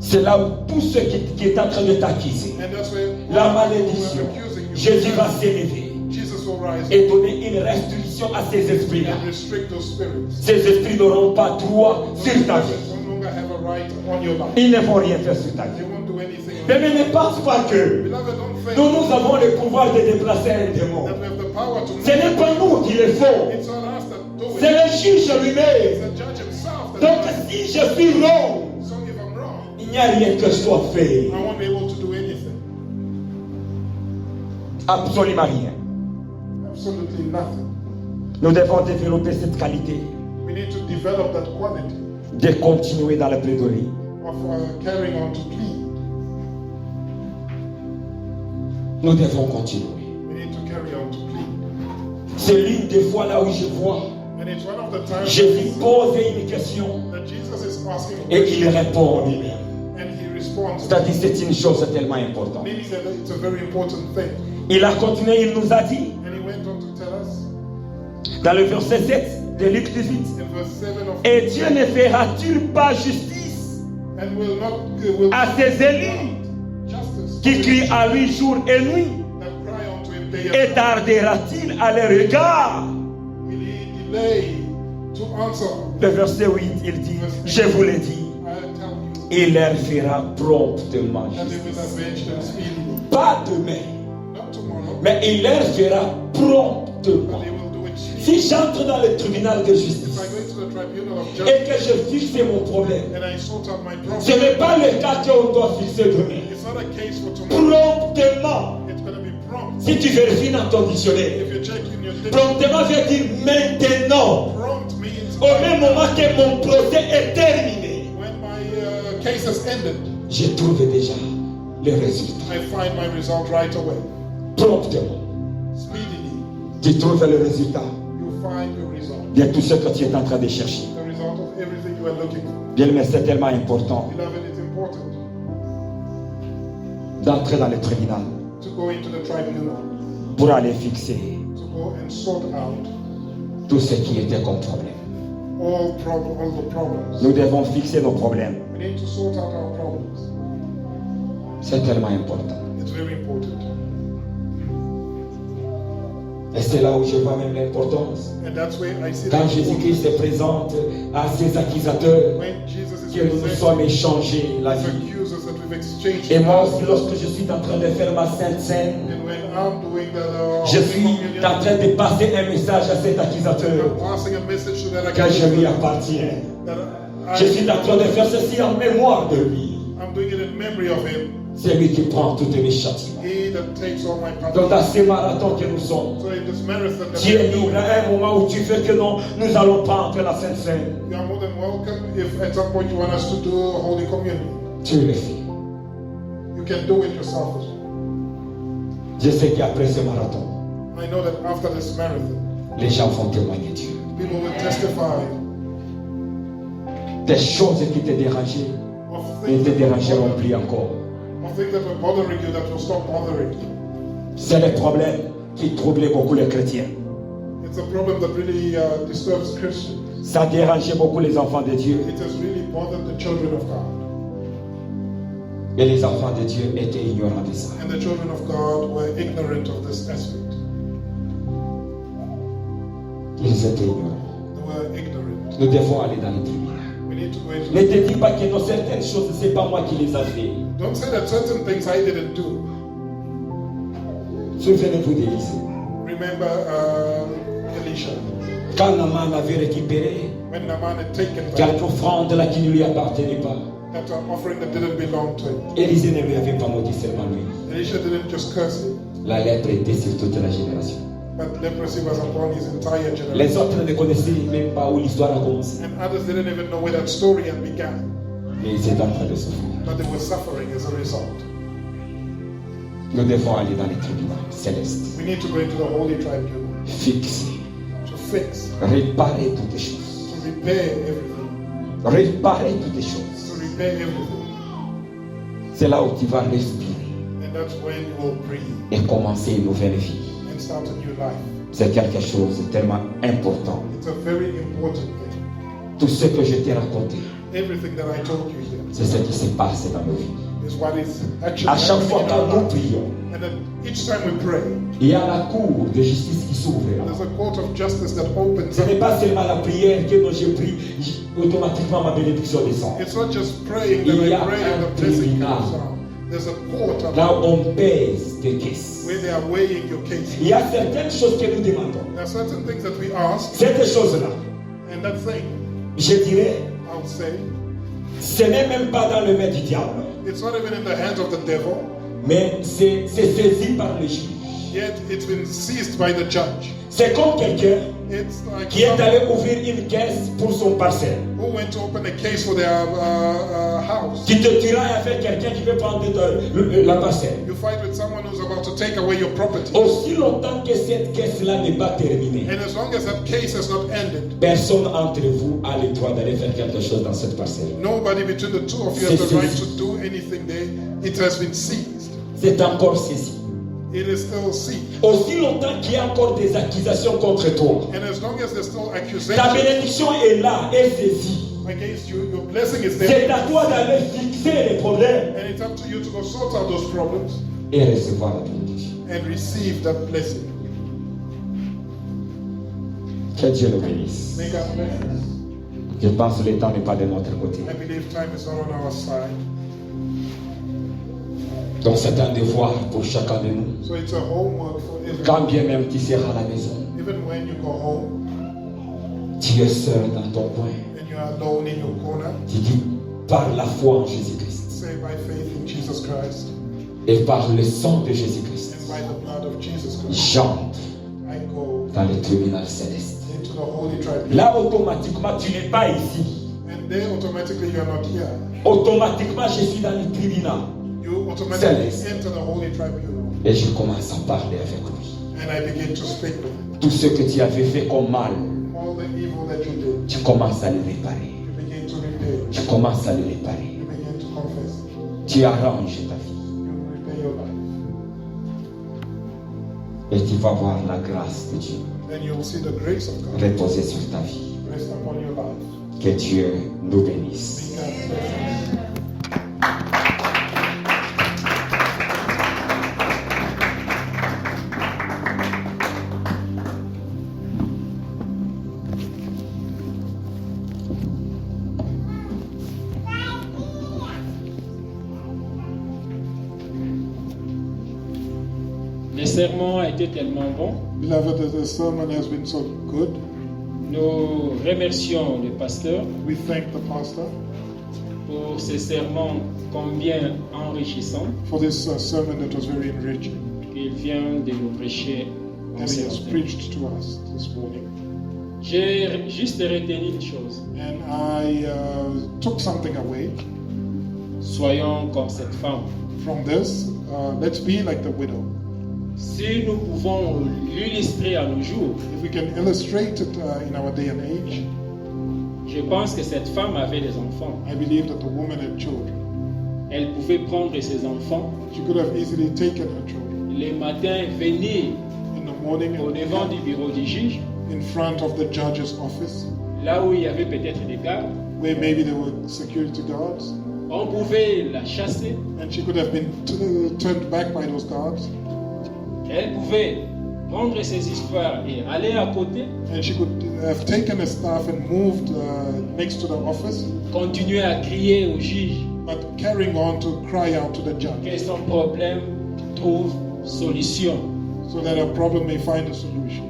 C'est là où tout ce qui est en train de t'accuser, And that's where la all who malédiction, were accusing you, Jésus va s'élever Jesus will rise et donner une restriction à ces esprits-là. and restrict those spirits. Ces esprits n'auront pas droit sur ta vie. They no longer have a right on your life. Ils ne vont rien faire sur ta They vie. won't do anything on Mais your ne pense pas que Beloved, don't think nous avons le pouvoir de déplacer un démon. that we have the power to Ce n'est pas nous qui le faisons. It's not us that do C'est it. le juge It's lui-même. the judge himself that Donc does it. si je suis wrong, So if I'm wrong, il n'y a rien que je dois faire. I won't be able to do anything. Absolument rien. Absolutely nothing. Nous devons développer cette qualité We need to develop that quality de continuer dans la plaidoirie. of carrying on to plead. Nous devons continuer. We need to carry on to plead. C'est l'une des fois là où je vois And it's one of the times Jésus pose une question that Jesus is asking a et il question répond lui-même. and he responds. C'est-à-dire c'est une chose tellement importante. Meaning that it's a very important thing. Il a continué, il nous a dit And he went on to tell us dans le verset 7 de Luc 18, in verse 7 of et Dieu ne fera-t-il pas justice and will à ses élus justice qui crient à lui jour et nuit, that cry unto him day and et tardera-t-il à leur regard? will he delay to answer? Le verset 8, il dit, je vous l'ai dit, I'll tell you il leur fera promptement that they will justice. avenge them speedily. Pas demain, Not tomorrow, mais il leur fera promptement. but they will do it speedily. Si j'entre dans le tribunal de justice If I go into the tribunal of et justice que je fixe mon problème, and I sort out my ce problem, n'est pas le cas qu'on doit fixer demain. it's not a case for tomorrow. Promptement. It's going to be prompt. Si tu vérifies dans ton dictionnaire, If you check in your dictionary, promptement veut dire maintenant. prompt means Au même moment que mon procès est terminé, when my case has ended, je trouve déjà le résultat. I find my result right away. Promptement, Speedily, tu trouves le résultat you find your result. de tout ce que tu es en train de chercher. The result of everything you are looking for. Bien, mais c'est tellement important Beloved, it's important d'entrer dans le tribunal to go into the tribunal, pour aller fixer to go and sort out tout ce qui était comme problème. all the problems. Nous devons fixer nos problèmes. We need to sort out our problems. C'est tellement important. It's very important. Et c'est là où je vois même l'importance. And that's where I see Quand the Jésus-Christ se présente à ses accusateurs, when Jesus is que nous nous sommes échangés la his vie. accusers that we've exchanged. Et moi aussi, lorsque je suis en train de faire ma sainte scène, And when I'm doing the je Holy suis Communion, en train de passer un message à cet accusateur I'm passing a message to that que je lui accuser appartiens. that Je suis en train de faire ceci en mémoire de lui. I'm doing it in memory of him. C'est lui qui prend toutes mes châtiments. He that takes all my Donc punishment. dans ces marathons que nous sommes, So in this marathon that tu es we're libre doing, à un moment où tu veux que non, nous allons pas entrer la Sainte Seine. you are more than welcome if at some point you want us to do Holy Communion. Tu le fais. You can do it yourself as well. Je sais qu'après ce marathon, I know that after this marathon, les gens vont témoigner Dieu. people will testify Des choses qui te dérangeaient of ne things te that dérangeront were plus encore. bothering you that will stop bothering you. C'est le problème qui troublait beaucoup les chrétiens. It's a problem that really disturbs Christians. Ça dérangeait beaucoup les enfants de Dieu. It has really bothered the children of God. Et les enfants de Dieu étaient ignorants de ça. And the children of God were ignorant of this aspect. Ils étaient ignorants. They were ignorant. Nous devons aller dans le tribunal. We need to go into Ne te dis pas que non, certaines choses, c'est pas moi qui les ai fait. Don't say that certain things I didn't do. Souvenez-vous d'Élisée. Remember Elisha, Quand Naaman avait récupéré when Naaman had taken back quelque offrande là qui ne lui appartenait pas, that offering that didn't belong to him. Élisée ne lui avait pas maudit seulement lui. Elisha didn't just curse him, La lèpre était sur toute la génération. but leprosy was upon his entire Les generation. autres ne connaissaient même pas où l'histoire a commencé. And others didn't even know where that story had begun, Mais ils étaient en train de souffrir. but they were suffering as a result. Nous devons aller dans les tribunaux célestes. We need to go into the holy tribunal Fixer, to fix, réparer toutes les choses. to repair everything, Réparer toutes les choses. to repair everything. C'est là où tu vas respirer. And And that's when you will breathe et commencer une nouvelle vie. and start a new life. C'est quelque chose de tellement important. It's a very important thing. Tout ce que je t'ai raconté, Everything that I told you here c'est ce qui s'est passé dans nos vies. is what is actually À chaque fois happening in quand our nous life. prions, And then each time we pray, il y a la cour de justice qui s'ouvre. there's a court of justice that opens Ce n'est up. pas seulement la prière que moi je prie, automatiquement ma bénédiction descend. It's not just praying Il that y I a pray un and the blessing tribunal. comes down. There's a court Là about où on pèse des caisses. where they are weighing your case. Il y a certaines choses que nous demandons. There are certain things that we ask, Cette chose-là, and that thing, je dirais, I would say, ce n'est même pas dans le main du diable, it's not even in the hands of the devil, mais c'est saisi par le juge. yet it's been seized by the judge. C'est comme quelqu'un It's like qui est someone allé ouvrir une caisse pour son parcelle. who went to open a case for their house. Tu te tueras avec quelqu'un qui veut prendre la parcelle. You fight with someone who's about to take away your property. Aussi longtemps que cette caisse-là n'est pas terminée, And as long as that case has not ended, personne entre vous a le droit d'aller faire quelque chose dans cette parcelle. nobody between the two of you has the right to do anything there. It has been seized. C'est encore saisi. It is still seized. Aussi longtemps qu'il y a encore des accusations contre toi, And as long as there's still ta accusations bénédiction est là, est saisie. against you, your blessing is C'est there. à toi d'aller fixer les problèmes And it's up to you to go sort out those problems et recevoir la bénédiction. and receive that blessing. Que Dieu le bénisse. May God bless us. Je pense que le temps n'est pas de notre côté. I believe time is not on our side. Donc c'est un devoir pour chacun de nous. So it's a homework for everyone. Quand bien même tu seras à la maison, Even when you go home tu es seul dans ton coin. and you are alone in your corner, Tu dis par la foi en Jésus-Christ say by faith in Jesus Christ et par le sang de and Jésus-Christ, by the blood of Jesus Christ, j'entre I go dans le tribunal céleste. into the holy tribunal. Là, automatiquement, tu n'es pas ici. And there automatically you are not here. Automatiquement, je suis dans le tribunal. You automatically Celeste. enter the holy tribunal. Et je commence à parler avec lui. And I begin to speak with him. Tout ce que tu avais fait comme mal, All the evil that you did, tu commences à le réparer. you begin to repay. Tu commences à le réparer. You begin to confess. Tu arranges ta vie. You repay your life. Et tu vas voir la grâce de Dieu Then you will see the grace of God reposer sur ta vie. rest upon your life. Que Dieu nous bénisse. May God bless us. Le sermon a été tellement bon. Beloved, the sermon has been so good. Nous remercions le pasteur We thank the pastor pour ce sermon combien enrichissant for this sermon that was very enriching. qu'il vient de nous prêcher en And ce he has matin. preached to us this morning. J'ai juste retenu une chose. And I took something away Soyons comme cette femme. from this. Let's be like the widow. Si nous pouvons l'illustrer à nos jours, If we can illustrate it in our day and age, je pense que cette femme avait des enfants. I believe that the woman had children. Elle pouvait prendre ses enfants, She could have easily taken her children les matins venir in the morning au devant du and bureau du juge, in front of the judge's office, là où il y avait peut-être des gardes. where maybe there were security guards, On pouvait la chasser. and she could have been turned back by those guards, Elle pouvait prendre ses histoires et aller à côté, and she could have taken her staff and moved next to the office, continuer à crier au juge but carrying on to cry out to the judge que son problème trouve solution. so that her problem may find a solution.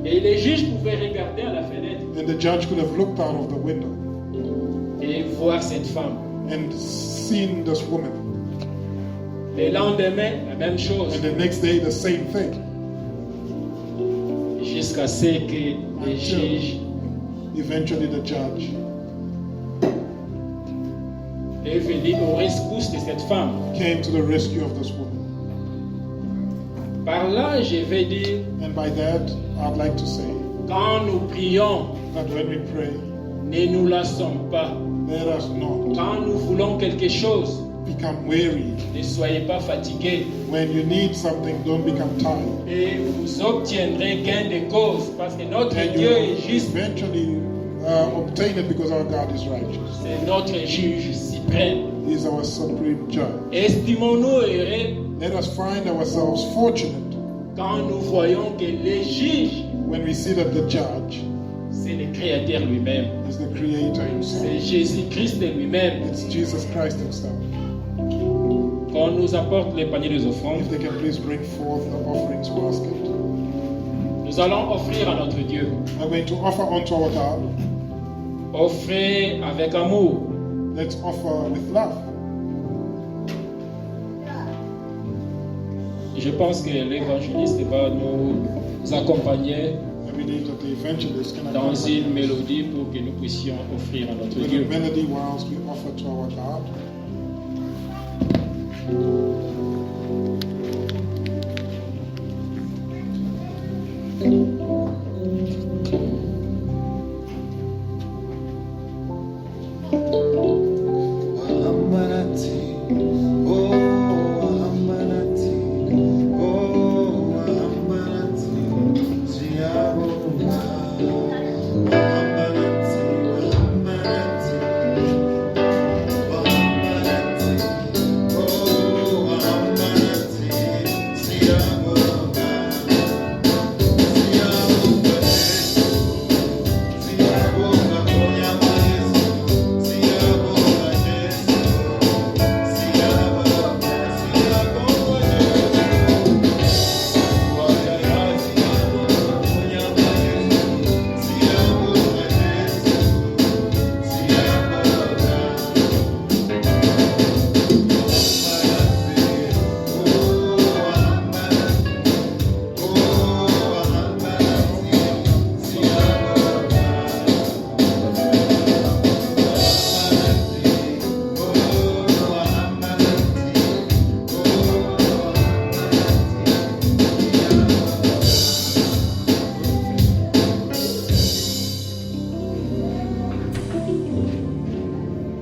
Et les juges pouvaient regarder à la fenêtre And the judge could have looked out of the window et voir cette femme. and seen this woman. Le lendemain, la même chose, And the next day, the same thing. jusqu'à ce que les juges Eventually, the judge est venu au rescousse de cette femme. came to the rescue of this woman. Par là, je vais dire, And by that, I'd like to say quand nous prions, that when we pray, ne nous lassons pas. let us not. Quand nous voulons quelque chose, become weary. Ne soyez pas fatigués When you need something, don't become tired. et vous obtiendrez gain de cause parce que notre And Dieu you est juste. eventually obtain it because our God is righteous. C'est notre juge suprême. He is our supreme judge. Estimons-nous heureux Let us find ourselves fortunate quand nous voyons que le juge, when we see that the judge c'est le Créateur lui-même. is the Creator C'est Himself. Jésus-Christ lui-même. It's Jesus Christ Himself. Qu'on nous apporte les paniers des offrandes, If they can please bring forth the offerings basket. nous allons offrir à notre Dieu. I'm going to offer unto our God. Offrez avec amour. Let's offer with love. Je pense que l'évangéliste va nous accompagner I believe that the evangelist can dans accompany une us mélodie pour que nous puissions offrir à notre with a Dieu. melody whilst we offer to our God.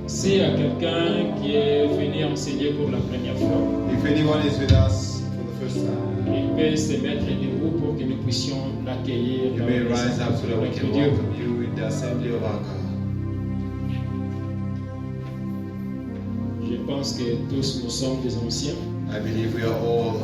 S'il y a quelqu'un qui est venu enseigner pour la première fois, If anyone is with us for the first time, il peut se mettre debout pour que nous puissions l'accueillir you dans may la rise up présence so de that we notre can Dieu. welcome you in the assembly of our God. Je pense que tous nous sommes des anciens. I believe we are all